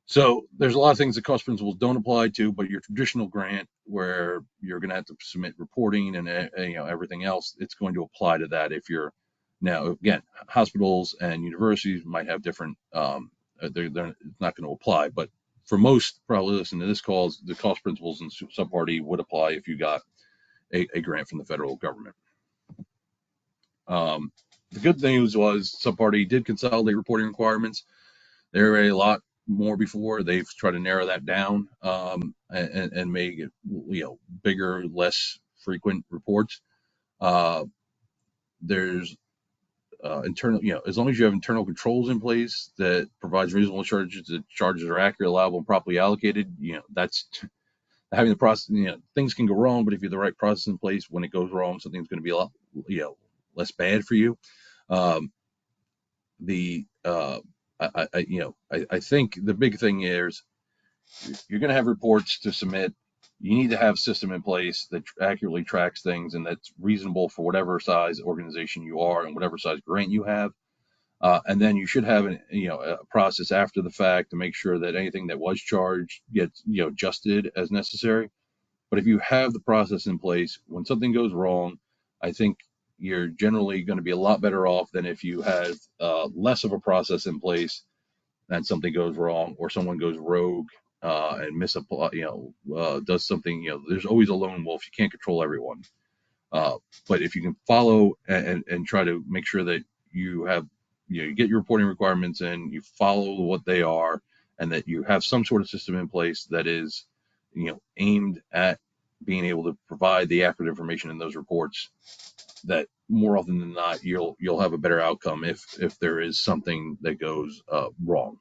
So there's a lot of things that cost principles don't apply to, but your traditional grant, where you're going to have to submit reporting and everything else, it's going to apply to that. If you're now, again, hospitals and universities might have different, they're not going to apply, but for most probably listening to this call, the cost principles in Subpart E would apply if you got a grant from the federal government. The good news was Subpart E did consolidate reporting requirements. There were a lot more before. They've tried to narrow that down and make it bigger, less frequent reports. there's internal, as long as you have internal controls in place that provides reasonable charges, that charges are accurate, allowable, and properly allocated, that's having the process. Things can go wrong, but if you have the right process in place, when it goes wrong, something's going to be a lot, less bad for you. Um, the I think the big thing is you're going to have reports to submit. You need to have a system in place that accurately tracks things and that's reasonable for whatever size organization you are and whatever size grant you have. And then you should have a process after the fact to make sure that anything that was charged gets adjusted as necessary. But if you have the process in place, when something goes wrong, I think you're generally going to be a lot better off than if you have less of a process in place and something goes wrong or someone goes rogue and misapply, does something. There's always a lone wolf. You can't control everyone. But if you can follow and try to make sure that you have, you get your reporting requirements in, you follow what they are, and that you have some sort of system in place that is, aimed at being able to provide the accurate information in those reports, that more often than not, you'll have a better outcome if there is something that goes wrong.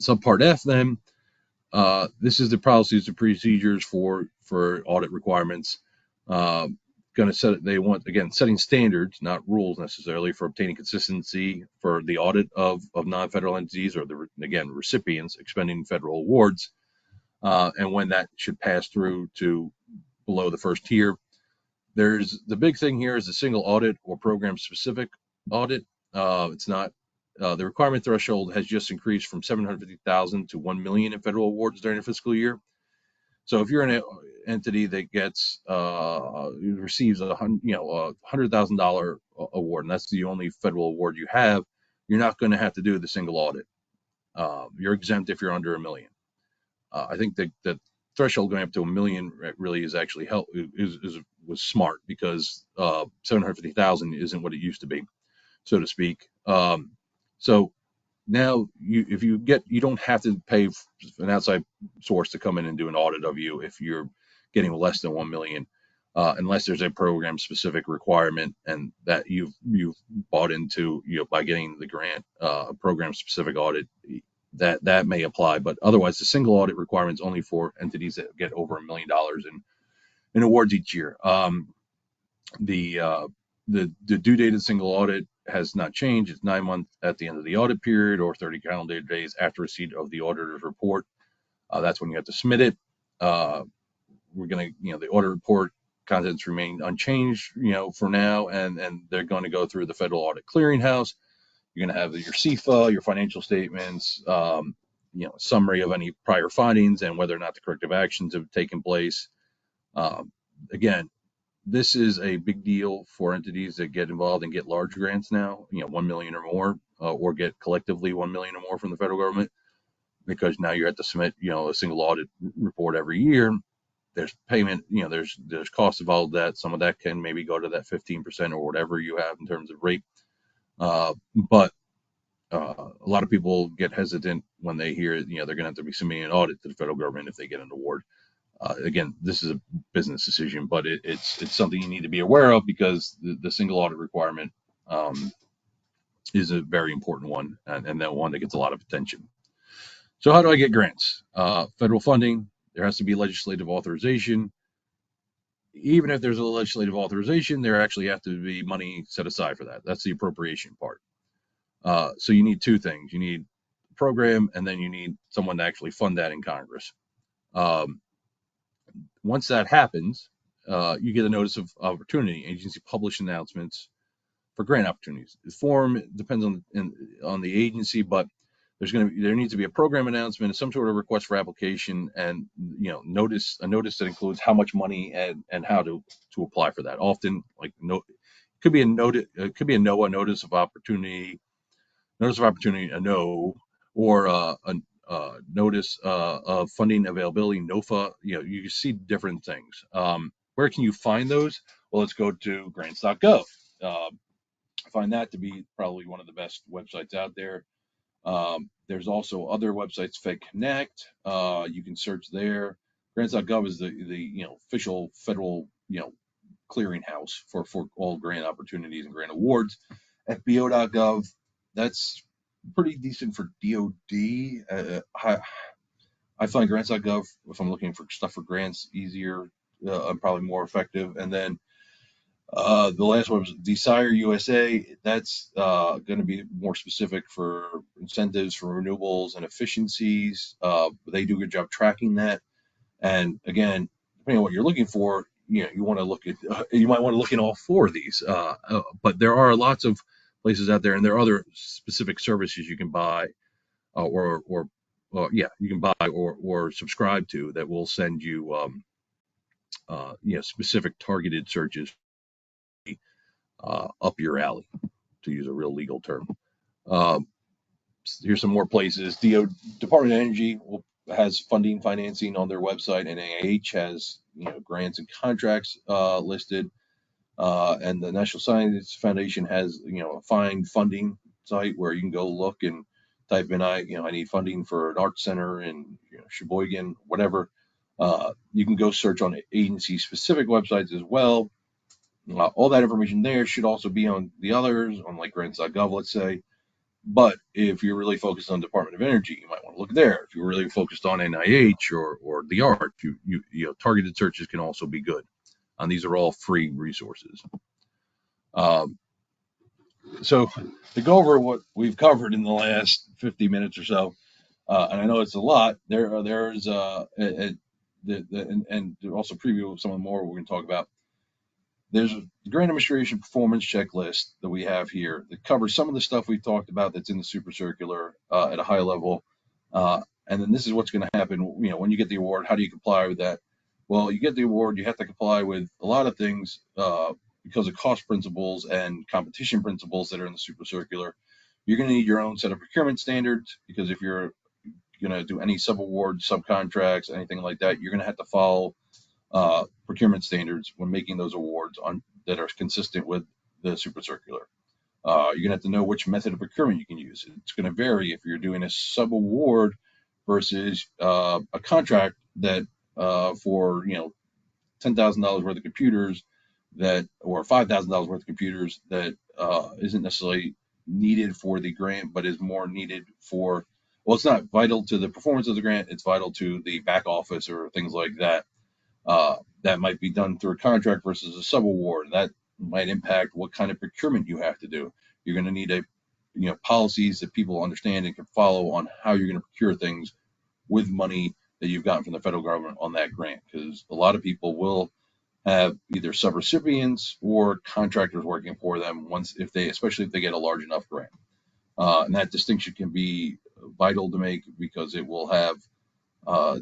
Subpart F then, this is the policies and procedures for audit requirements. Going to set, they want, again, setting standards, not rules necessarily, for obtaining consistency for the audit of non-federal entities or again, recipients expending federal awards, and when that should pass through to below the first tier. There's the big thing here is a single audit or program specific audit. It's not the requirement threshold has just increased from 750,000 to 1 million in federal awards during the fiscal year. So if you're an entity that gets receives $100,000 award, and that's the only federal award you have, you're not going to have to do the single audit. You're exempt if you're under 1 million. I think that the threshold going up to 1 million really is actually was smart, because 750,000 isn't what it used to be, so to speak. So now you don't have to pay an outside source to come in and do an audit of you if you're getting less than 1 million, unless there's a program specific requirement and that you've bought into, by getting the grant, a program specific audit that may apply. But otherwise, the single audit requirement is only for entities that get over $1 million in awards each year. The due date of the single audit has not changed. It's 9 months at the end of the audit period or 30 calendar days after receipt of the auditor's report. That's when you have to submit it. We're going to, the audit report contents remain unchanged, for now, and they're going to go through the Federal Audit Clearinghouse. You're going to have your CFA, your financial statements, summary of any prior findings and whether or not the corrective actions have taken place. Again, this is a big deal for entities that get involved and get large grants now, 1 million or more, or get collectively 1 million or more from the federal government, because now you have to submit, a single audit report every year. There's payment, there's costs involved. That some of that can maybe go to that 15% or whatever you have in terms of rate. But a lot of people get hesitant when they hear, they're going to have to be submitting an audit to the federal government if they get an award. Again, this is a business decision, but it's something you need to be aware of, because the single audit requirement is a very important one, and that one that gets a lot of attention. So how do I get grants? Federal funding, there has to be legislative authorization. Even if there's a legislative authorization, there actually have to be money set aside for that. That's the appropriation part. So you need two things. You need a program, and then you need someone to actually fund that in Congress. Once that happens, you get a notice of opportunity. Agency publish announcements for grant opportunities. The form depends on the agency, but there needs to be a program announcement, some sort of request for application, and a notice that includes how much money and how to apply for that. Often, it could be a notice of opportunity, a no, or a notice of funding availability, NOFA. You see different things. Where can you find those? Well, let's go to grants.gov. I find that to be probably one of the best websites out there. There's also other websites, Fed Connect. You can search there. Grants.gov is the official federal clearinghouse for all grant opportunities and grant awards. FBO.gov, that's pretty decent for DoD. I find grants.gov, if I'm looking for stuff for grants, easier, probably more effective. And then the last one was Desire USA. That's going to be more specific for incentives for renewables and efficiencies. They do a good job tracking that. And again, depending on what you're looking for, you want to look at, you might want to look in all four of these. But there are lots of places out there, and there are other specific services you can buy, you can buy or subscribe to that will send you, specific targeted searches up your alley, to use a real legal term. Here's some more places. Department of Energy has funding financing on their website, and NIH has grants and contracts listed, and the National Science Foundation has a find funding site where you can go look and type in I need funding for an art center in Sheboygan, whatever. You can go search on agency specific websites as well. All that information there should also be on the others, on like grants.gov, let's say. But if you're really focused on Department of Energy, you might want to look there. If you're really focused on NIH or the art, targeted searches can also be good. And these are all free resources. So to go over what we've covered in the last 50 minutes or so, and I know it's a lot, there's and also preview some of the more we're going to talk about. There's a grant administration performance checklist that we have here that covers some of the stuff we've talked about that's in the super circular at a high level. And then this is what's going to happen, when you get the award. How do you comply with that? Well, you get the award, you have to comply with a lot of things because of cost principles and competition principles that are in the super circular. You're going to need your own set of procurement standards, because if you're going to do any sub-award, subcontracts, anything like that, you're going to have to follow procurement standards when making those awards that are consistent with the super circular. You're gonna have to know which method of procurement you can use. It's going to vary if you're doing a sub award versus a contract that for $10,000 worth of computers or $5,000 worth of computers that isn't necessarily needed for the grant, but is more needed for, well, it's not vital to the performance of the grant, it's vital to the back office or things like that. That might be done through a contract versus a sub-award. That might impact what kind of procurement you have to do. You're going to need policies that people understand and can follow on how you're going to procure things with money that you've gotten from the federal government on that grant, because a lot of people will have either sub-recipients or contractors working for them especially if they get a large enough grant. And that distinction can be vital to make, because it will have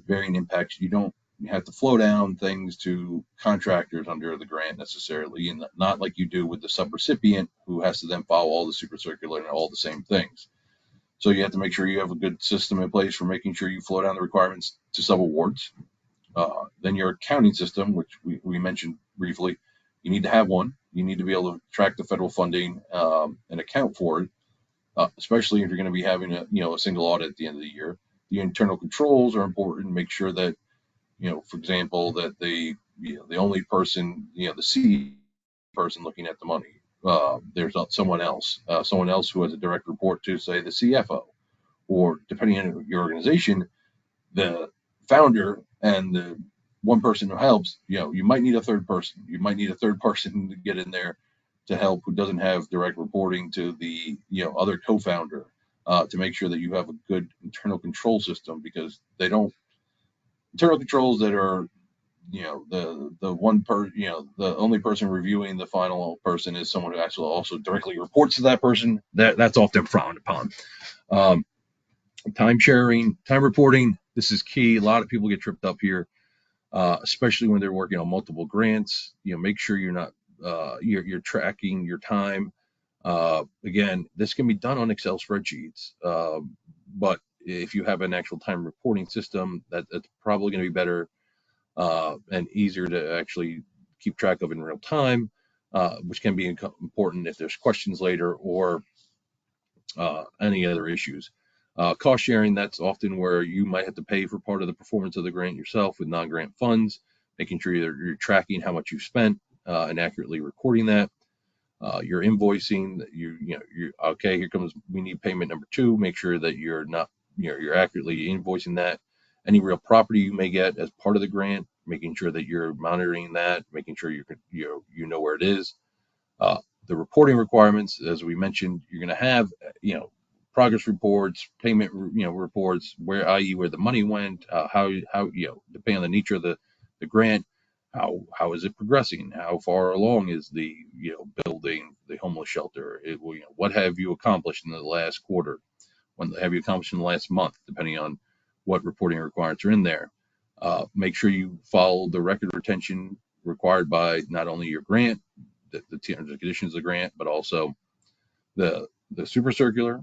varying impacts. You don't have to flow down things to contractors under the grant necessarily, and not like you do with the subrecipient, who has to then follow all the super circular and all the same things. So you have to make sure you have a good system in place for making sure you flow down the requirements to sub-awards. Then your accounting system, which we mentioned briefly, you need to have one. You need to be able to track the federal funding and account for it, especially if you're going to be having a single audit at the end of the year. The internal controls are important. Make sure that for example, that the only person, the CEO person looking at the money, there's not someone else who has a direct report to, say, the CFO, or depending on your organization, the founder and the one person who helps. You might need a third person. You might need a third person to get in there to help, who doesn't have direct reporting to the other co-founder, to make sure that you have a good internal control system, because internal controls that are the only person reviewing the final person is someone who actually also directly reports to that person. That's often frowned upon. Time sharing, time reporting, this is key. A lot of people get tripped up here, especially when they're working on multiple grants. Make sure you're not you're tracking your time. Again, this can be done on Excel spreadsheets, but if you have an actual time reporting system, that's probably going to be better and easier to actually keep track of in real time, which can be important if there's questions later or any other issues. Cost sharing, that's often where you might have to pay for part of the performance of the grant yourself with non-grant funds, making sure you're tracking how much you've spent and accurately recording that. You're invoicing. You okay. Here comes. We need payment number two. Make sure that you're not, you're accurately invoicing that. Any real property you may get as part of the grant, making sure that you're monitoring that, making sure you know where it is. Uh, the reporting requirements, as we mentioned, you're going to have, progress reports, payment, reports, i.e., where the money went, how, depending on the nature of the grant, how is it progressing? How far along is the, building the homeless shelter? What have you accomplished in the last quarter? When have you accomplished in the last month? Depending on what reporting requirements are in there. Make sure you follow the record retention required by not only your grant, the terms and conditions of the grant, but also the super circular,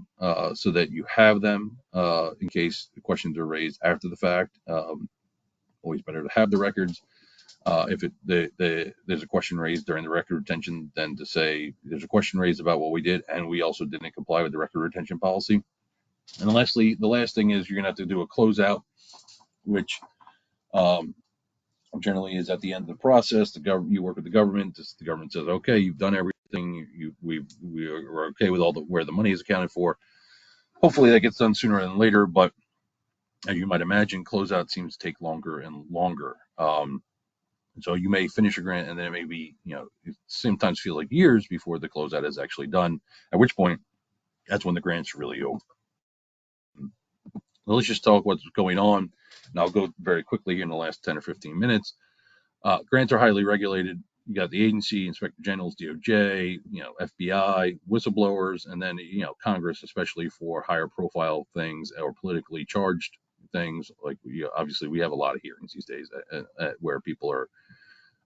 so that you have them in case the questions are raised after the fact. Always better to have the records. If there's a question raised during the record retention, then to say there's a question raised about what we did, and we also didn't comply with the record retention policy. And lastly, the last thing is you're gonna have to do a closeout, which um, generally is at the end of the process. You work with the government. The government says, okay, you've done everything. We are okay with where the money is accounted for. Hopefully that gets done sooner than later, but as you might imagine, closeout seems to take longer and longer. So you may finish a grant and then it may be, it sometimes feel like years before the closeout is actually done, at which point that's when the grant's really over. Well, let's just talk what's going on, and I'll go very quickly here in the last 10 or 15 minutes. Grants are highly regulated. You got the agency, inspector generals, DOJ, FBI, whistleblowers, and then, Congress, especially for higher profile things or politically charged things. Like, obviously, we have a lot of hearings these days where people are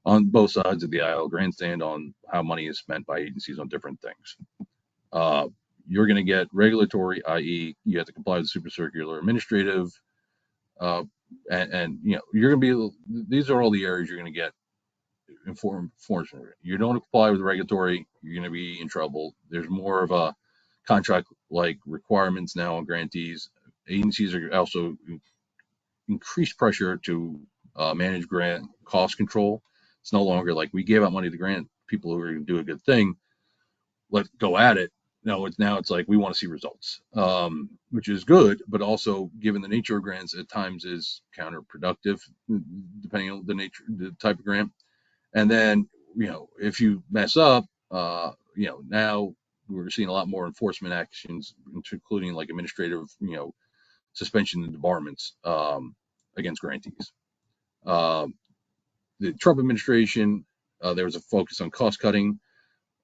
on both sides of the aisle, grandstand on how money is spent by agencies on different things. You're going to get regulatory, i.e., you have to comply with the super circular, administrative, and you're going to be. These are all the areas you're going to get enforcement. You don't comply with regulatory, you're going to be in trouble. There's more of a contract-like requirements now on grantees. Agencies are also increased pressure to manage grant cost control. It's no longer like we gave out money to grant people who are going to do a good thing. Let's go at it. No, it's like we want to see results, which is good, but also given the nature of grants, at times is counterproductive, depending on the type of grant. And then, if you mess up, now we're seeing a lot more enforcement actions, including like administrative, suspension and debarments against grantees. The Trump administration, there was a focus on cost cutting.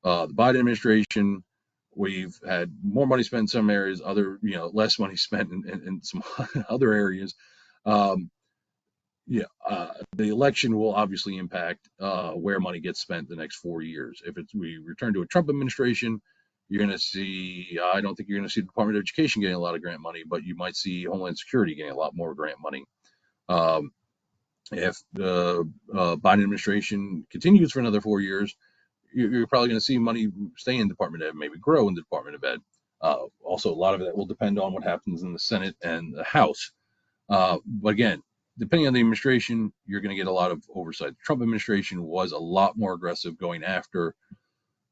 The Biden administration, we've had more money spent in some areas, less money spent in some other areas. The election will obviously impact where money gets spent the next 4 years. If we return to a Trump administration, you're going to see, I don't think you're going to see the Department of Education getting a lot of grant money, but you might see Homeland Security getting a lot more grant money. If the Biden administration continues for another 4 years, you're probably going to see money stay in the Department of Ed, maybe grow in the Department of Ed. Also, a lot of that will depend on what happens in the Senate and the House. But again, depending on the administration, you're going to get a lot of oversight. The Trump administration was a lot more aggressive going after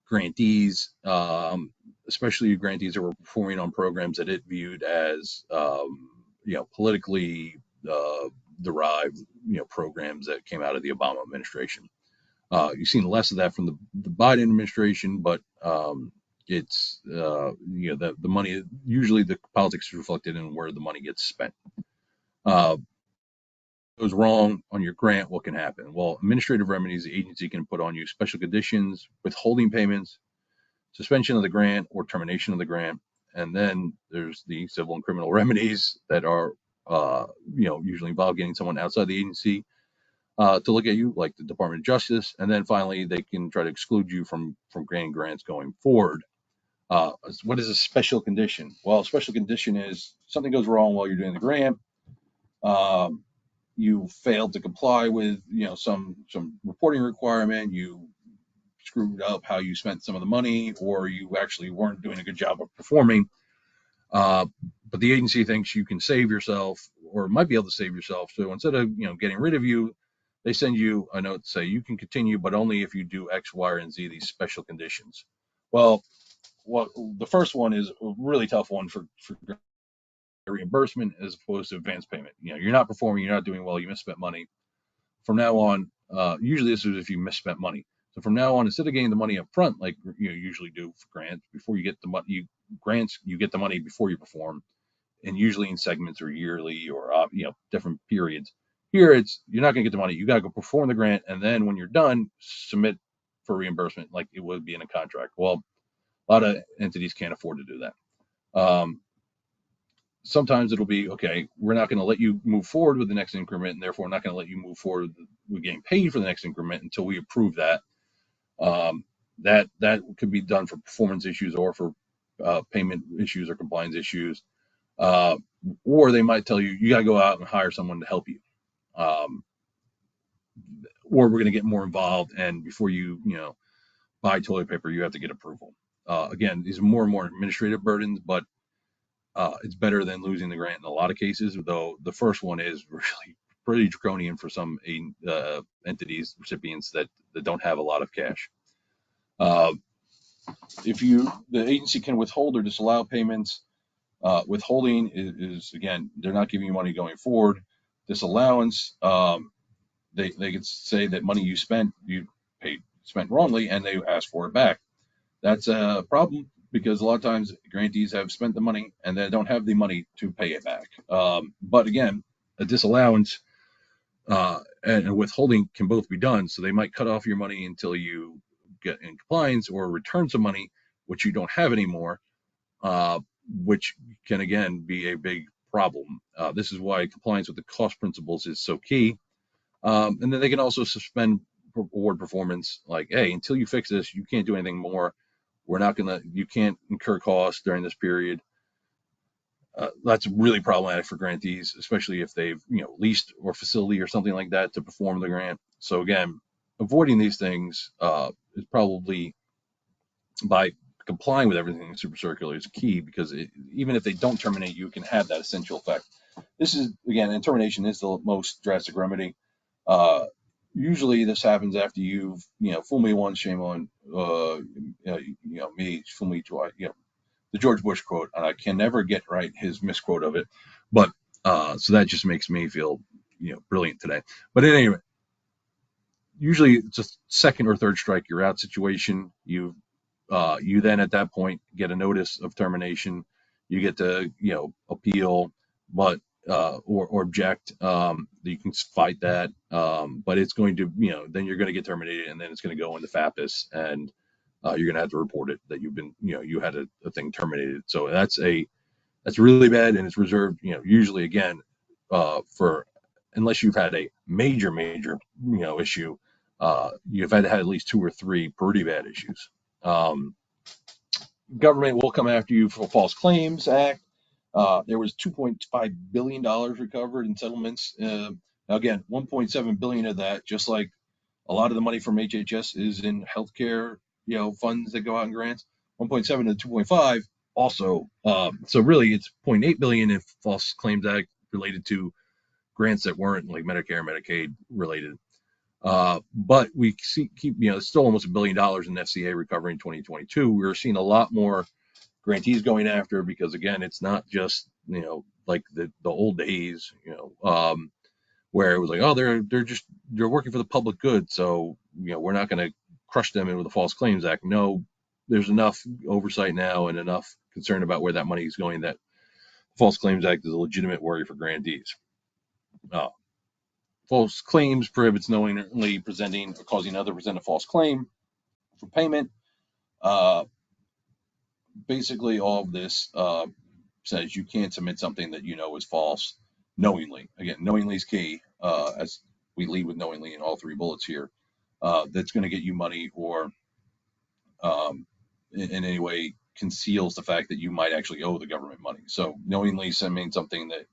grantees, especially grantees that were performing on programs that it viewed as, politically derived, programs that came out of the Obama administration. You've seen less of that from the Biden administration, but it's the money, usually the politics is reflected in where the money gets spent. Goes wrong on your grant, what can happen? Well, administrative remedies, the agency can put on you special conditions, withholding payments, suspension of the grant, or termination of the grant. And then there's the civil and criminal remedies that are, usually involve getting someone outside the agency to look at you, like the Department of Justice. And then finally, they can try to exclude you from granting grants going forward. What is a special condition? Well, a special condition is something goes wrong while you're doing the grant. You failed to comply with, some reporting requirement. You screwed up how you spent some of the money, or you actually weren't doing a good job of performing. But the agency thinks you can save yourself, or might be able to save yourself. So instead of, getting rid of you, they send you a note to say you can continue, but only if you do X, Y, and Z, these special conditions. Well, the first one is a really tough one for reimbursement as opposed to advance payment. You're not performing, you're not doing well, you misspent money. From now on, usually this is if you misspent money. So from now on, instead of getting the money up front, like you usually do for grants, before you get the money, you get the money before you perform, and usually in segments or yearly or different periods. Here, you're not going to get the money. You got to go perform the grant, and then when you're done, submit for reimbursement like it would be in a contract. Well, a lot of entities can't afford to do that. Sometimes it'll be, okay, we're not going to let you move forward with the next increment, and therefore not going to let you move forward with getting paid for the next increment until we approve that. That could be done for performance issues or for payment issues or compliance issues. Or they might tell you got to go out and hire someone to help you. Or we're going to get more involved, and before you buy toilet paper, you have to get approval. Again, these are more and more administrative burdens, but it's better than losing the grant in a lot of cases, though the first one is really pretty draconian for some entities, recipients that don't have a lot of cash. The agency can withhold or disallow payments. Withholding is again, they're not giving you money going forward. Disallowance, they could say that money you spent wrongly, and they ask for it back. That's a problem because a lot of times grantees have spent the money and they don't have the money to pay it back. But again, a disallowance and a withholding can both be done. So they might cut off your money until you get in compliance, or return some money which you don't have anymore, which can again be a big problem. This is why compliance with the cost principles is so key. And then they can also suspend award performance, like, hey, until you fix this, you can't do anything more. You can't incur costs during this period. That's really problematic for grantees, especially if they've leased or facility or something like that to perform the grant. So again, avoiding these things is probably, by complying with everything in Super Circular, is key, because even if they don't terminate, you can have that essential effect. This is, again, and termination is the most drastic remedy. Usually this happens after you've, fool me once, shame on, me, fool me twice, the George Bush quote, and I can never get right his misquote of it. But, so that just makes me feel, brilliant today. But at any rate, usually it's a second or third strike, you're out situation. You then at that point get a notice of termination. You get to, appeal, but or object. You can fight that, but it's going to, then you're going to get terminated, and then it's going to go into FAPIS, and you're going to have to report it that you've been, you had a thing terminated. So that's really bad, and it's reserved, usually again for, unless you've had a major issue. You've had to have at least 2 or 3 pretty bad issues. Government will come after you for False Claims Act. There was $2.5 billion recovered in settlements. Now again, $1.7 billion of that, just like a lot of the money from HHS is in healthcare, funds that go out in grants. 1.7 to 2.5 also. So really, it's 0.8 billion if False Claims Act related to grants that weren't like Medicare, Medicaid related. But we keep, it's still almost $1 billion in FCA recovery in 2022. We're seeing a lot more grantees going after, because again, it's not just, like the old days, where it was like, oh, they're working for the public good, so we're not going to crush them in with the False Claims Act. No, there's enough oversight now and enough concern about where that money is going that the False Claims Act is a legitimate worry for grantees. False claims prohibits knowingly presenting or causing another to present a false claim for payment. Basically, all of this says you can't submit something that is false knowingly. Again, knowingly is key, as we lead with knowingly in all 3 bullets here. That's going to get you money, or in any way conceals the fact that you might actually owe the government money. So knowingly submitting something that,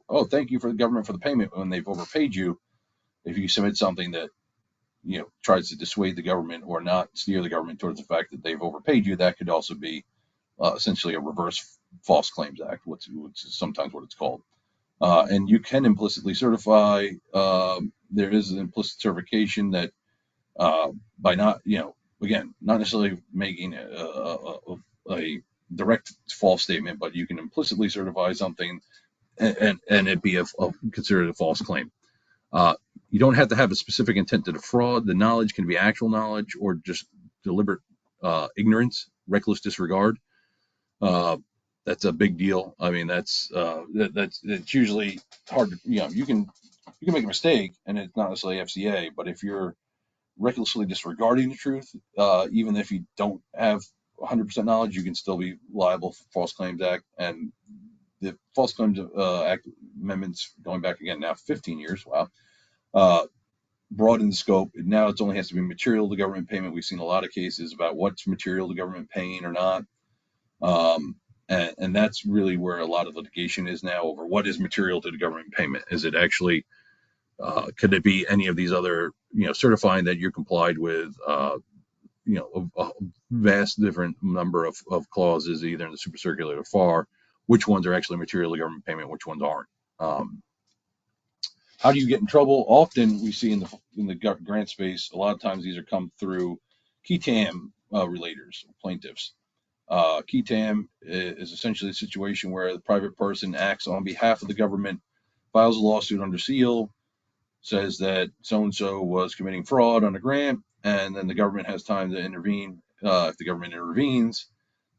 oh, thank you for the government for the payment, when they've overpaid you. If you submit something that tries to dissuade the government or not steer the government towards the fact that they've overpaid you, that could also be essentially a reverse False Claims Act, which is sometimes what it's called. And you can implicitly certify there is an implicit certification that by not, again, not necessarily making a direct false statement, but you can implicitly certify something and it be considered a false claim. Uh, you don't have to have a specific intent to defraud. The knowledge can be actual knowledge or just deliberate ignorance, reckless disregard. Uh, that's a big deal. I mean, that's usually hard. You can make a mistake and it's not necessarily FCA, but if you're recklessly disregarding the truth, even if you don't have 100% knowledge, you can still be liable for False Claims Act. And the False Claims Act amendments going back again now 15 years. Wow. Broaden the scope. Now it only has to be material to government payment. We've seen a lot of cases about what's material to government paying or not. And that's really where a lot of litigation is now over what is material to the government payment. Is it actually, could it be any of these other, certifying that you're complied with, a vast different number of clauses, either in the super circular or FAR, which ones are actually material to government payment, which ones aren't. How do you get in trouble? Often we see in the grant space, a lot of times these are come through KETAM relators, plaintiffs. KETAM is essentially a situation where the private person acts on behalf of the government, files a lawsuit under seal, says that so-and-so was committing fraud on a grant, and then the government has time to intervene. If the government intervenes,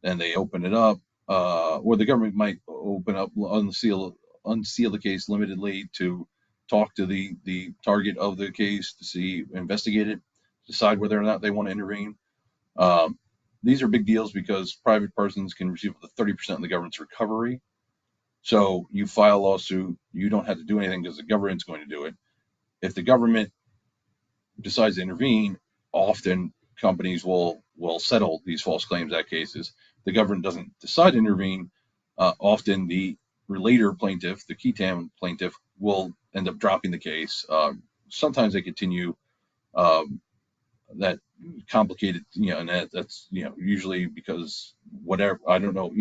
then they open it up, or the government might open up, unseal the case limitedly to talk to the target of the case to investigate it, decide whether or not they want to intervene. Um, these are big deals because private persons can receive up to 30% of the government's recovery. So you file a lawsuit, you don't have to do anything because the government's going to do it. If the government decides to intervene, often companies will settle these False Claims Act cases. The government doesn't decide to intervene. Often the relator plaintiff, the KETAM plaintiff, will end up dropping the case. Sometimes they continue. That complicated, and that's usually because whatever, I don't know.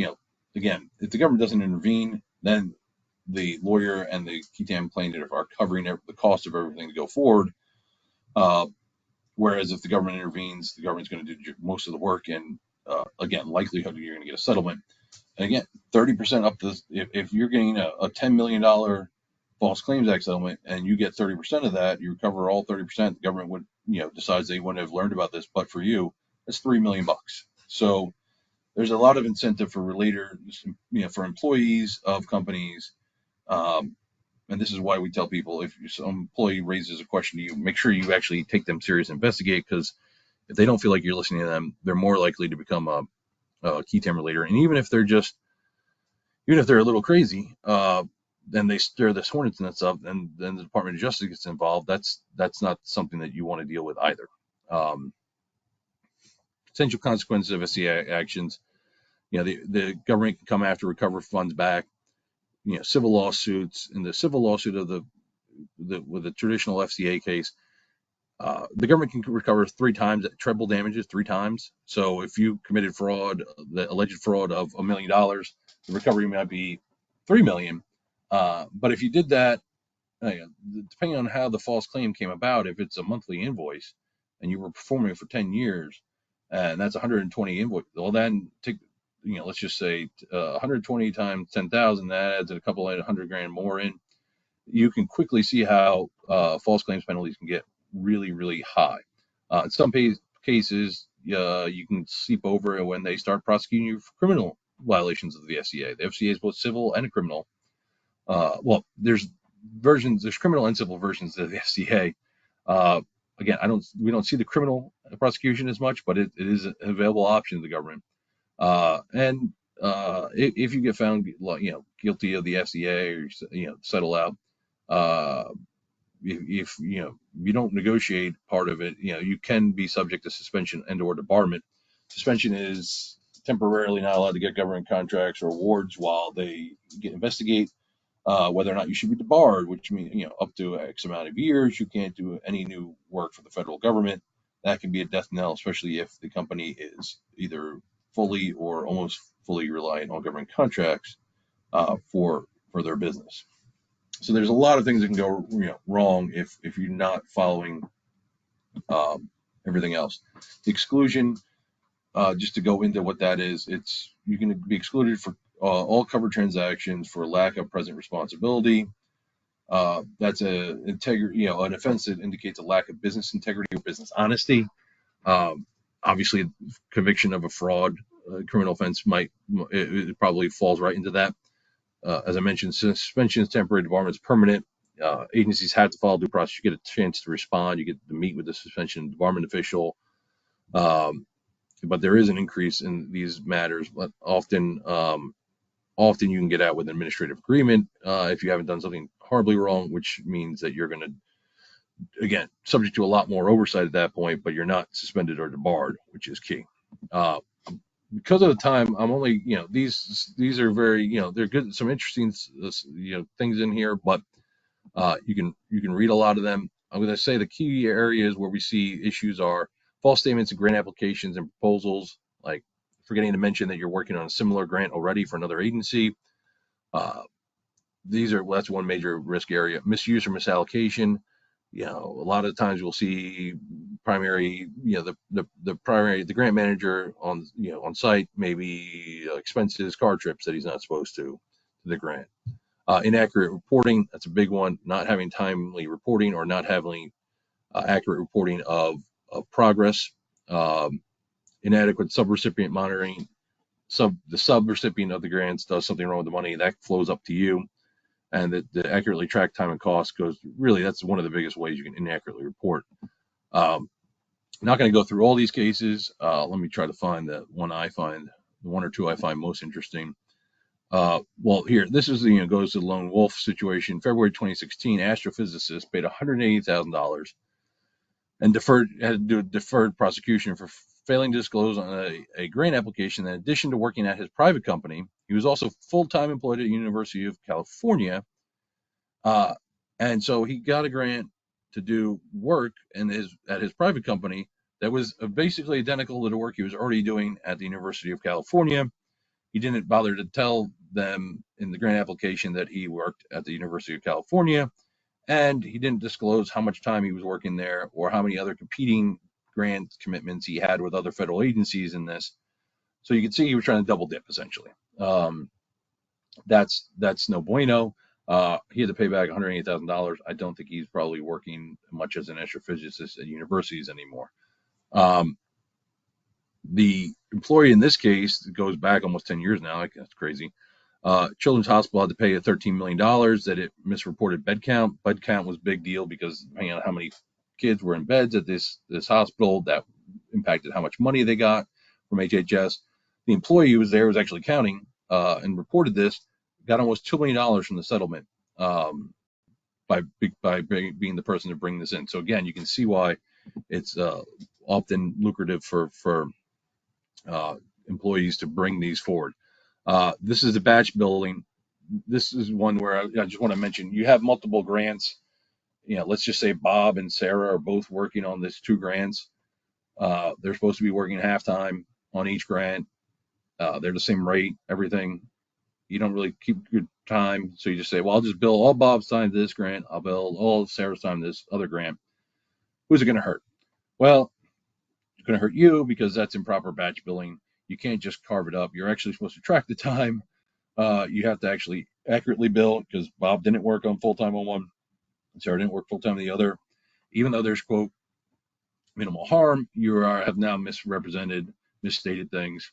Again, if the government doesn't intervene, then the lawyer and the KETAM plaintiff are covering the cost of everything to go forward. Whereas if the government intervenes, the government's going to do most of the work, and again, likelihood you're going to get a settlement. And again, 30% up to, if you're getting a $10 million False Claims Act settlement and you get 30% of that, you recover all 30%. The government would, decides they wouldn't have learned about this, but for you, that's $3 million. So there's a lot of incentive for relators, for employees of companies. And this is why we tell people, if some employee raises a question to you, make sure you actually take them serious and investigate, because if they don't feel like you're listening to them, they're more likely to become a KETAM relator. And even if they're a little crazy, then they stir this hornet's nest up, and then the Department of Justice gets involved. That's not something that you want to deal with either. Potential consequences of SCA actions. The government can come after, recover funds back. Civil lawsuits. In the civil lawsuit of with a traditional FCA case, the government can recover 3 times, treble damages 3 times. So if you committed fraud, the alleged fraud of $1 million, the recovery might be $3 million. But if you did that, depending on how the false claim came about, if it's a monthly invoice and you were performing for 10 years, and that's 120 invoice, well then take, let's just say 120 times 10,000, that adds a couple of $100,000 more in. You can quickly see how false claims penalties can get really, really high. In some cases, you can sleep over when they start prosecuting you for criminal violations of the FCA. The FCA is both civil and criminal. Well, there's criminal and civil versions of the FCA. Again, we don't see the criminal prosecution as much, but it is an available option to the government. And if you get found, guilty of the FCA, or settle out, if you don't negotiate part of it, you can be subject to suspension and/or debarment. Suspension is temporarily not allowed to get government contracts or awards while they investigate whether or not you should be debarred, which means up to X amount of years you can't do any new work for the federal government. That can be a death knell, especially if the company is either fully or almost fully reliant on government contracts for their business. So there's a lot of things that can go wrong if you're not following um, everything else. The exclusion, just to go into what that is, it's you can be excluded for all covered transactions for lack of present responsibility. That's an offense that indicates a lack of business integrity or business honesty. Um, Obviously, conviction of a fraud, criminal offense it probably falls right into that. As I mentioned, suspension is temporary, debarment is permanent. Agencies have to follow due process. You get a chance to respond. You get to meet with the suspension debarment official. Um, but there is an increase in these matters. But often you can get out with an administrative agreement if you haven't done something horribly wrong, which means that you're going to, again, subject to a lot more oversight at that point, but you're not suspended or debarred, which is key. Uh, because of the time, I'm only, these are very, they're good, some interesting, things in here, but you can read a lot of them. I'm going to say the key areas where we see issues are false statements in grant applications and proposals, like forgetting to mention that you're working on a similar grant already for another agency. Uh, that's one major risk area. Misuse or misallocation. A lot of times we'll see primary, the grant manager on site, maybe expenses, car trips that he's not supposed to the grant. Inaccurate reporting, that's a big one. Not having timely reporting or not having accurate reporting of progress. Um, Inadequate subrecipient monitoring. The subrecipient of the grants does something wrong with the money, that flows up to you. And the accurately track time and cost goes, really, that's one of the biggest ways you can inaccurately report. Um, Not going to go through all these cases. Let me try to find the one or two I find most interesting. Well, here, this is goes to the lone wolf situation. February 2016, astrophysicist paid $180,000 and had to do a deferred prosecution for failing to disclose on a grant application. In addition to working at his private company, he was also full-time employed at the University of California. Uh, and so he got a grant to do work at his private company that was basically identical to the work he was already doing at the University of California. He didn't bother to tell them in the grant application that he worked at the University of California, and he didn't disclose how much time he was working there or how many other competing grant commitments he had with other federal agencies in this. So you can see he was trying to double dip essentially. Um, that's no bueno. He had to pay back $180,000. I don't think he's probably working much as an astrophysicist at universities anymore. Um, the employee in this case goes back almost 10 years now. That's crazy. Children's Hospital had to pay $13 million that it misreported bed count. Bed count was a big deal because depending on how many kids were in beds at this hospital, that impacted how much money they got from HHS. The employee who was there was actually counting and reported this, got almost $2 million from the settlement um, by being the person to bring this in. So again, you can see why it's often lucrative for employees to bring these forward. This is the batch billing. This is one where I just want to mention you have multiple grants. Let's just say Bob and Sarah are both working on this two grants. They're supposed to be working half time on each grant. They're the same rate, everything. You don't really keep good time, so you just say, well, I'll just bill all Bob's time to this grant. I'll bill all Sarah's time to this other grant. Who's it going to hurt? Well, it's going to hurt you because that's improper batch billing. You can't just carve it up. You're actually supposed to track the time. You have to actually accurately bill because Bob didn't work on full time on one, and Sarah didn't work full time on the other. Even though there's quote minimal harm, have now misrepresented, misstated things,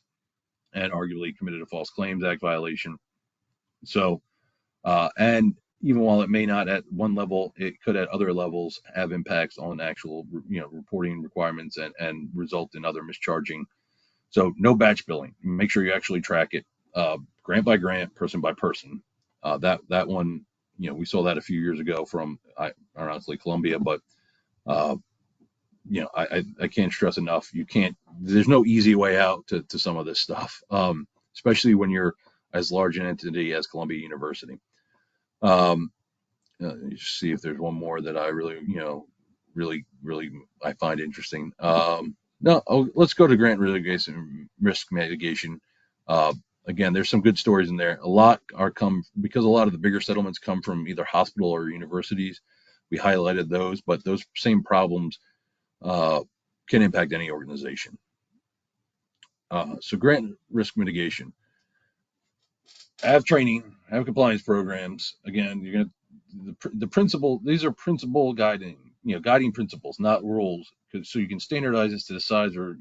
and arguably committed a False Claims Act violation. So, and even while it may not at one level, it could at other levels have impacts on actual reporting requirements and result in other mischarging. So no batch billing. Make sure you actually track it grant by grant, person by person. That one, we saw that a few years ago from honestly Columbia, but I can't stress enough. There's no easy way out to some of this stuff, especially when you're as large an entity as Columbia University. Um, just see if there's one more that I really, really I find interesting. No, let's go to grant mitigation, risk mitigation. Again, there's some good stories in there. A lot are come because a lot of the bigger settlements come from either hospital or universities. We highlighted those, but those same problems uh, can impact any organization. So grant risk mitigation, have training, have compliance programs. Again, you're going to the principle. These are principle guiding, guiding principles, not rules. So you can standardize this to the size or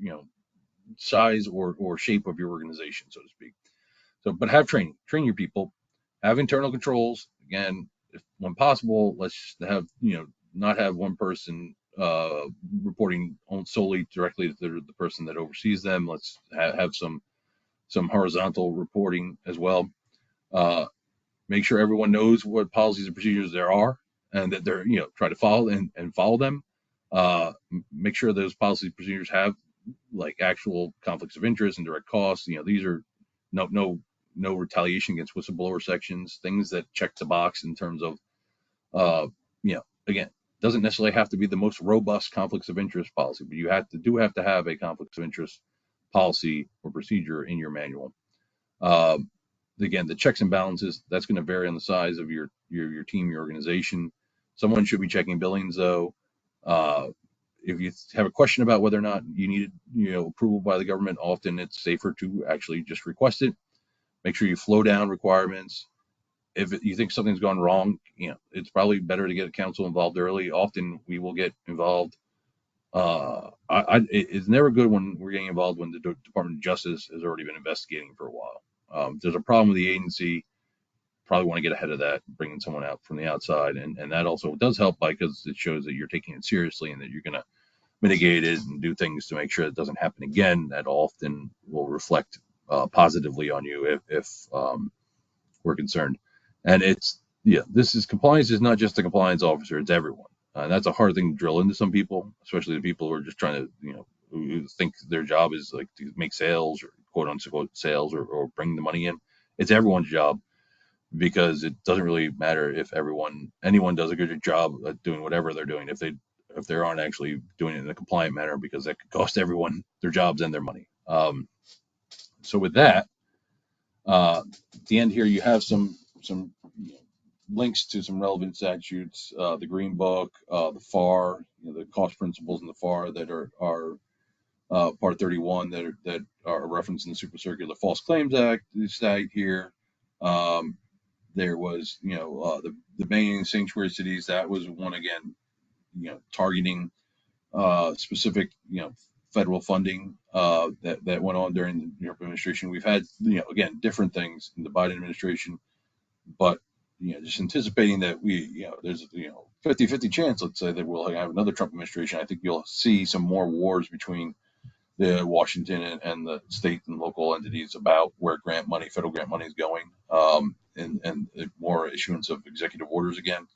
size or shape of your organization, so to speak. So, but have training, train your people, have internal controls. Again, if when possible, let's have not have one person reporting on solely directly to the person that oversees them. Let's have some horizontal reporting as well. Uh, Make sure everyone knows what policies and procedures there are, and that they're try to follow and follow them. Make sure those policies and procedures have like actual conflicts of interest and direct costs. These are no retaliation against whistleblower sections, things that check the box in terms of again, doesn't necessarily have to be the most robust conflicts of interest policy, but you have to have a conflicts of interest policy or procedure in your manual. Um, Again, the checks and balances, that's going to vary on the size of your team, your organization. Someone should be checking billings though. Uh, if you have a question about whether or not you need approval by the government, often it's safer to actually just request it. Make sure you flow down requirements. If you think something's gone wrong, it's probably better to get counsel involved early. Often we will get involved. It's never good when we're getting involved when the Department of Justice has already been investigating for a while. If there's a problem with the agency, probably want to get ahead of that, bringing someone out from the outside, and that also does help because it shows that you're taking it seriously and that you're going to mitigate it and do things to make sure it doesn't happen again. That often will reflect positively on you if we're concerned. And this is compliance is not just the compliance officer; it's everyone. And that's a hard thing to drill into some people, especially the people who are just trying to, who think their job is like to make sales or quote unquote sales or bring the money in. It's everyone's job because it doesn't really matter if anyone does a good job at doing whatever they're doing if they aren't actually doing it in a compliant manner, because that could cost everyone their jobs and their money. So with that, at the end here you have some links to some relevant statutes, the Green Book, the FAR, the cost principles in the FAR that are Part 31 that are referenced in the Super Circular False Claims Act. This site here. There was, the banning sanctuary cities. That was one again, targeting specific, federal funding that went on during the Trump administration. We've had, again, different things in the Biden administration, but just anticipating that there's 50-50 chance, let's say, that we'll have another Trump administration. I think you'll see some more wars between the Washington and the state and local entities about where federal grant money is going, and more issuance of executive orders again.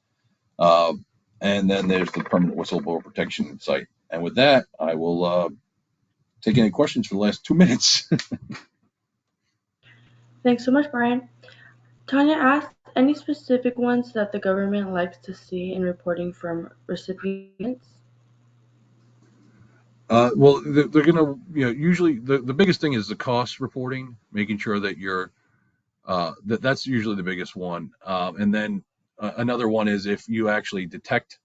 And then there's the permanent whistleblower protection site. And with that, I will take any questions for the last 2 minutes. Thanks so much, Brian. Tanya asked, any specific ones that the government likes to see in reporting from recipients? Well, they're going to, usually the biggest thing is the cost reporting, making sure that that's usually the biggest one. And then another one is if you actually detect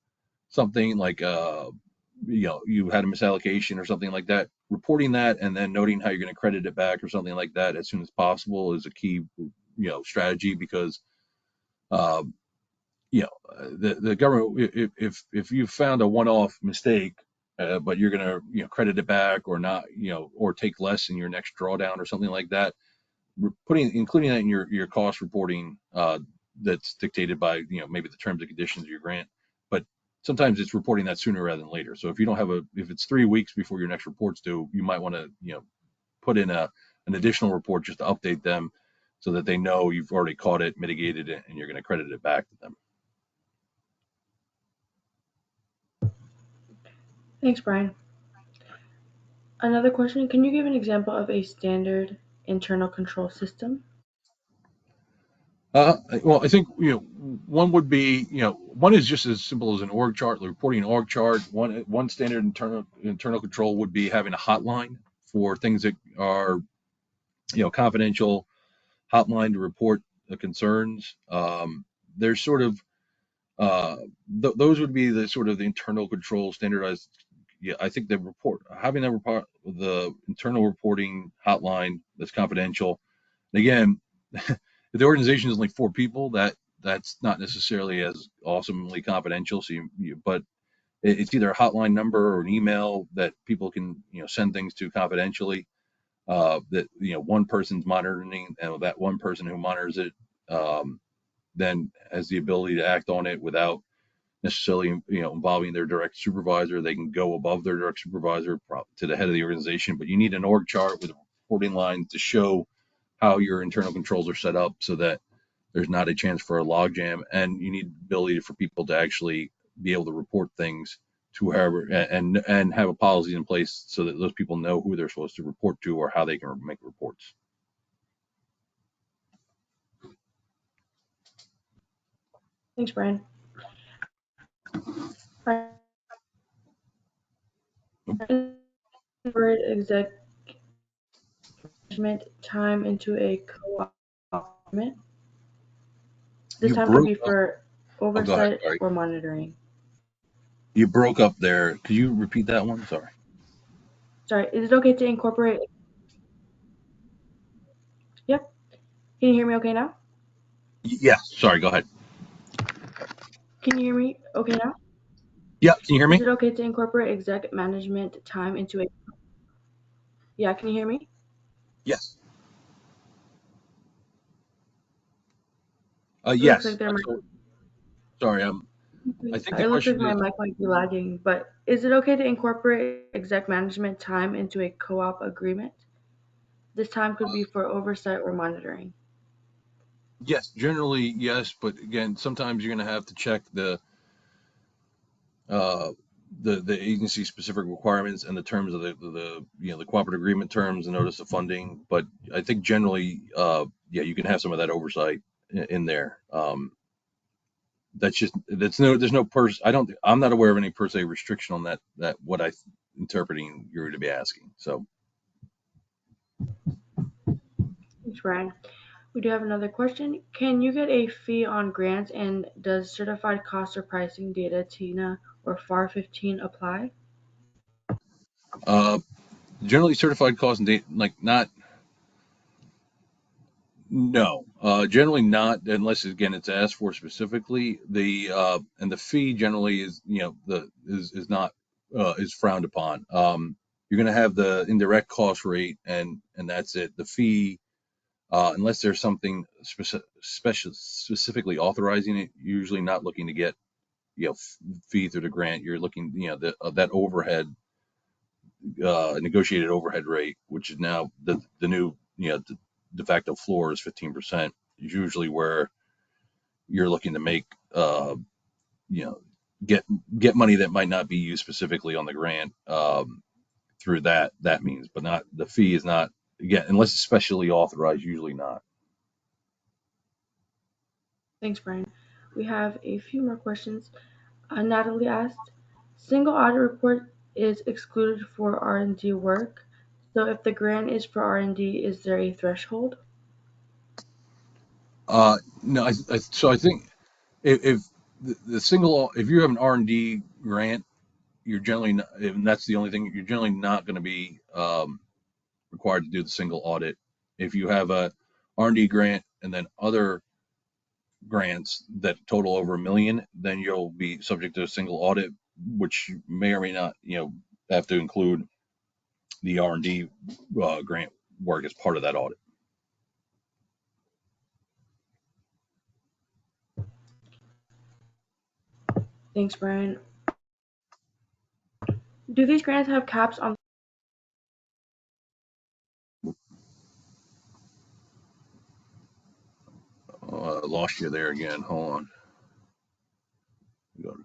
something like you had a misallocation or something like that, reporting that and then noting how you're going to credit it back or something like that as soon as possible is a key strategy, because uh, the government, if you found a one-off mistake, but you're going to credit it back or not, or take less in your next drawdown or something like that, including that in your cost reporting, that's dictated by maybe the terms and conditions of your grant. But sometimes it's reporting that sooner rather than later. So if it's 3 weeks before your next report's due, you might want to put in an additional report just to update them so that they know you've already caught it, mitigated it, and you're going to credit it back to them. Thanks, Brian. Another question, can you give an example of a standard internal control system? Well, I think one would be one is just as simple as an org chart, reporting an org chart. One standard internal control would be having a hotline for things that are confidential, hotline to report the concerns. There's sort of those would be the sort of the internal control standardized. Yeah, I think the report having that report, the internal reporting hotline that's confidential. And again, if the organization is only 4 people, that's not necessarily as awesomely confidential. So but it's either a hotline number or an email that people can send things to confidentially. That one person's monitoring, and that one person who monitors it um, then has the ability to act on it without necessarily involving their direct supervisor. They can go above their direct supervisor to the head of the organization, but you need an org chart with a reporting line to show how your internal controls are set up so that there's not a chance for a logjam, and you need the ability for people to actually be able to report things to whoever, and have a policy in place so that those people know who they're supposed to report to or how they can make reports. Thanks, Brian. Convert exec management time into a co-op agreement. This You time could broke be up. for Oh, go ahead. oversight Sorry. or monitoring. You broke up there. Could you repeat that one? Sorry. Sorry, is it okay to incorporate? Yep. Can you hear me okay now? Yes. Sorry. Go ahead. Can you hear me okay now? Yeah. Can you hear Is me? it okay to incorporate exec management time into a? Yeah, can you hear me? Yes. It looks Yes. like there might. Sorry. I think the It looks like question my is, mic might be lagging, but is it okay to incorporate exec management time into a co-op agreement? This time could be for oversight or monitoring. yes, generally yes, but again, sometimes you're going to have to check uh, the agency specific requirements and the terms of the cooperative agreement terms and notice of funding. But I think generally, yeah, you can have some of that oversight in there. There's no I'm not aware of any per se restriction on that what I interpreting you're to be asking. So Thanks, Brian. We do have another question. Can you get a fee on grants, and does certified cost or pricing data TINA or FAR 15 apply? uh, generally certified cost and date like not. No, generally not, unless again it's asked for specifically. The and the fee generally is the is not is frowned upon. You're going to have the indirect cost rate, and that's it. The fee, unless there's something specifically authorizing it, usually not looking to get fee through the grant. You're looking that overhead negotiated overhead rate, which is now the new de facto floor is 15%. Is usually where you're looking to make you know get money that might not be used specifically on the grant through that means, but not the fee is not again unless it's specially authorized. Usually not. Thanks, Brian. We have a few more questions. Natalie asked, single audit report is excluded for R&D work. So if the grant is for R&D, is there a threshold? No, so I think if the single if you have an R&D grant, you're generally not, and that's the only thing you're generally not going to be required to do the single audit. If you have a R&D grant and then other grants that total over $1 million, then you'll be subject to a single audit, which may or may not, have to include the R&D grant work as part of that audit. Thanks, Brian. Do these grants have caps on? Lost you there again. Hold on.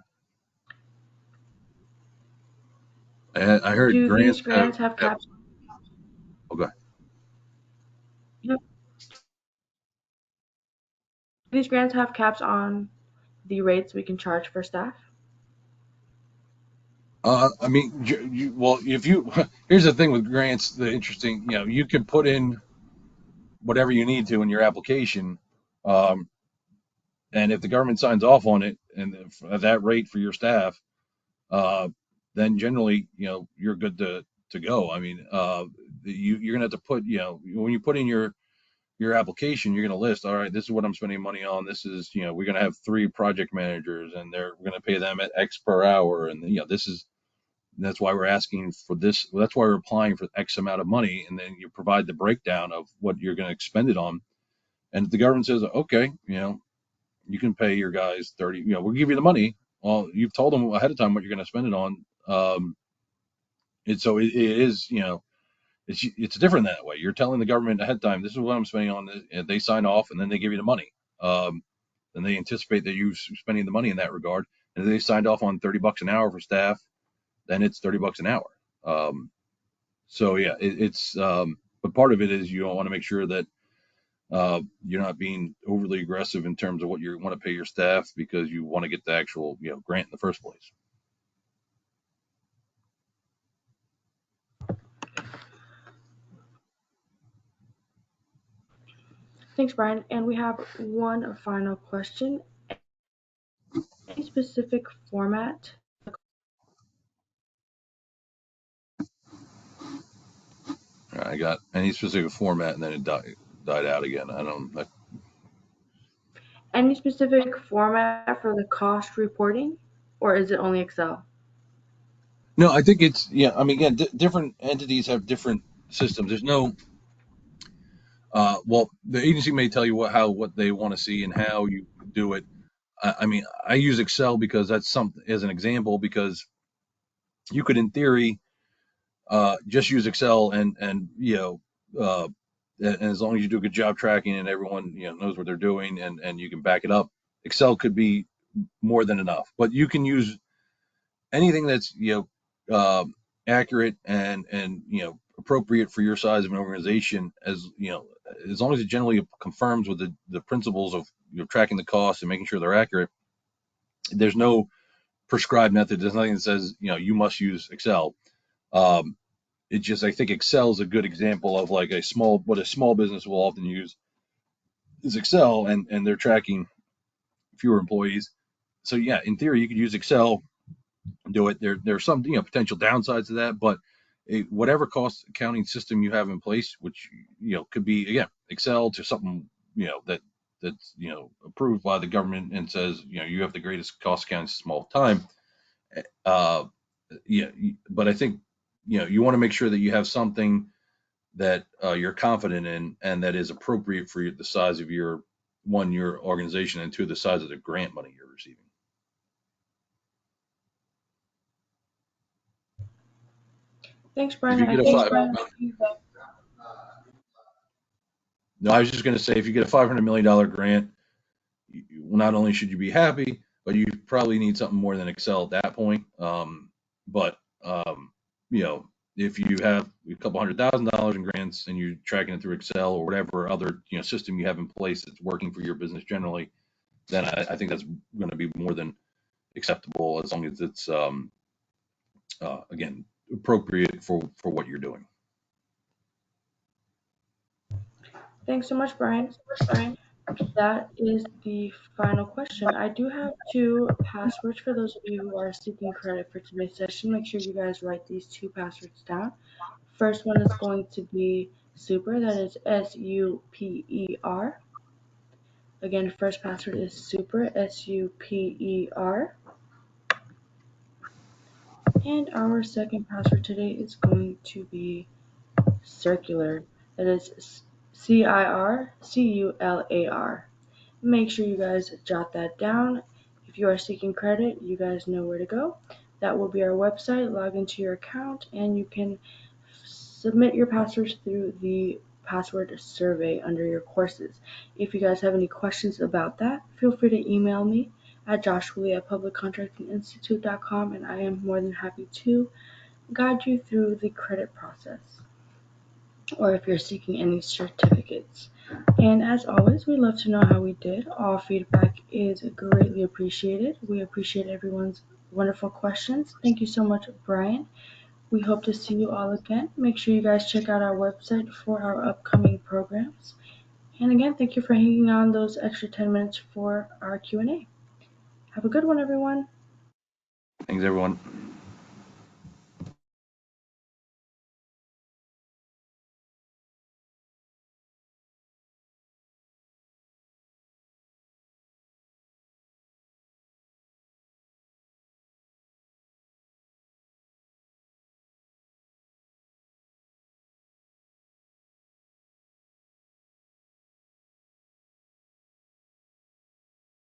I heard Do grants these have, grants have have caps? okay. Yep. Do these grants have caps on the rates we can charge for staff? I mean, well, if you here's the thing with grants, the interesting, you can put in whatever you need to in your application. Um, and if the government signs off on it and at that rate for your staff, uh, then generally, you're good to go. I mean, you're gonna have to put, when you put in your application, you're gonna list, all right, this is what I'm spending money on. This is, we're gonna have 3 project managers, and we're gonna pay them at X per hour, and this is that's why we're asking for this. That's why we're applying for X amount of money, and then you provide the breakdown of what you're going to expend it on. And if the government says, okay, you can pay your guys 30, we'll give you the money. Well, you've told them ahead of time what you're going to spend it on. It is, it's different that way. You're telling the government ahead of time, this is what I'm spending on this, and they sign off, and then they give you the money. Then they anticipate that you spending the money in that regard. And if they signed off on $30 an hour for staff, then it's $30 an hour. Um, so yeah, but part of it is you don't want to make sure that you're not being overly aggressive in terms of what you want to pay your staff, because you want to get the actual grant in the first place. Thanks, Brian. And we have one final question. Any specific format? I got any specific format, and then it died out again. I don't. Any specific format for the cost reporting, or is it only Excel? No, I think it's yeah. I mean, again, different entities have different systems. There's no. Well, the agency may tell you what they want to see and how you do it. I mean, I use Excel because that's something as an example, because you could, in theory, just use Excel and and as long as you do a good job tracking and everyone knows what they're doing, and you can back it up, Excel could be more than enough. But you can use anything that's accurate and appropriate for your size of an organization, as long as it generally confirms with the principles of tracking the costs and making sure they're accurate. There's no prescribed method. There's nothing that says you must use Excel. Um, it just, I think Excel is a good example of like what a small business will often use is Excel, and they're tracking fewer employees. So yeah, in theory, you could use Excel and do it. There's some potential downsides to that, but whatever cost accounting system you have in place, which could be, again, Excel to something that's approved by the government and says you have the greatest cost accounting system all the time. Uh, yeah, but I think you want to make sure that you have something that you're confident in and that is appropriate for the size of your organization, and two, the size of the grant money you're receiving. Thanks, If Brian. you I get a think five, no, I was just going to say, if you get a $500 million grant, not only should you be happy, but you probably need something more than Excel at that point. But you know, if you have a couple $100,000 in grants and you're tracking it through Excel or whatever other system you have in place that's working for your business generally, then I think that's going to be more than acceptable, as long as it's again appropriate for what you're doing. thanks so much, Brian. That is the final question. I do have two passwords for those of you who are seeking credit for today's session. Make sure you guys write these two passwords down. First one is going to be super, that is SUPER. Again, first password is super, SUPER. And our second password today is going to be circular, that is CIRCULAR. Make sure you guys jot that down. If you are seeking credit, you guys know where to go. That will be our website. Log into your account and you can submit your passwords through the password survey under your courses. If you guys have any questions about that, feel free to email me at joshwilly@publiccontractinginstitute.com, and I am more than happy to guide you through the credit process, or if you're seeking any certificates. And as always, we love to know how we did. All feedback is greatly appreciated. We appreciate everyone's wonderful questions. Thank you so much, Brian. We hope to see you all again. Make sure you guys check out our website for our upcoming programs. And again, thank you for hanging on those extra 10 minutes for our Q&A. Have a good one, everyone. Thanks, everyone.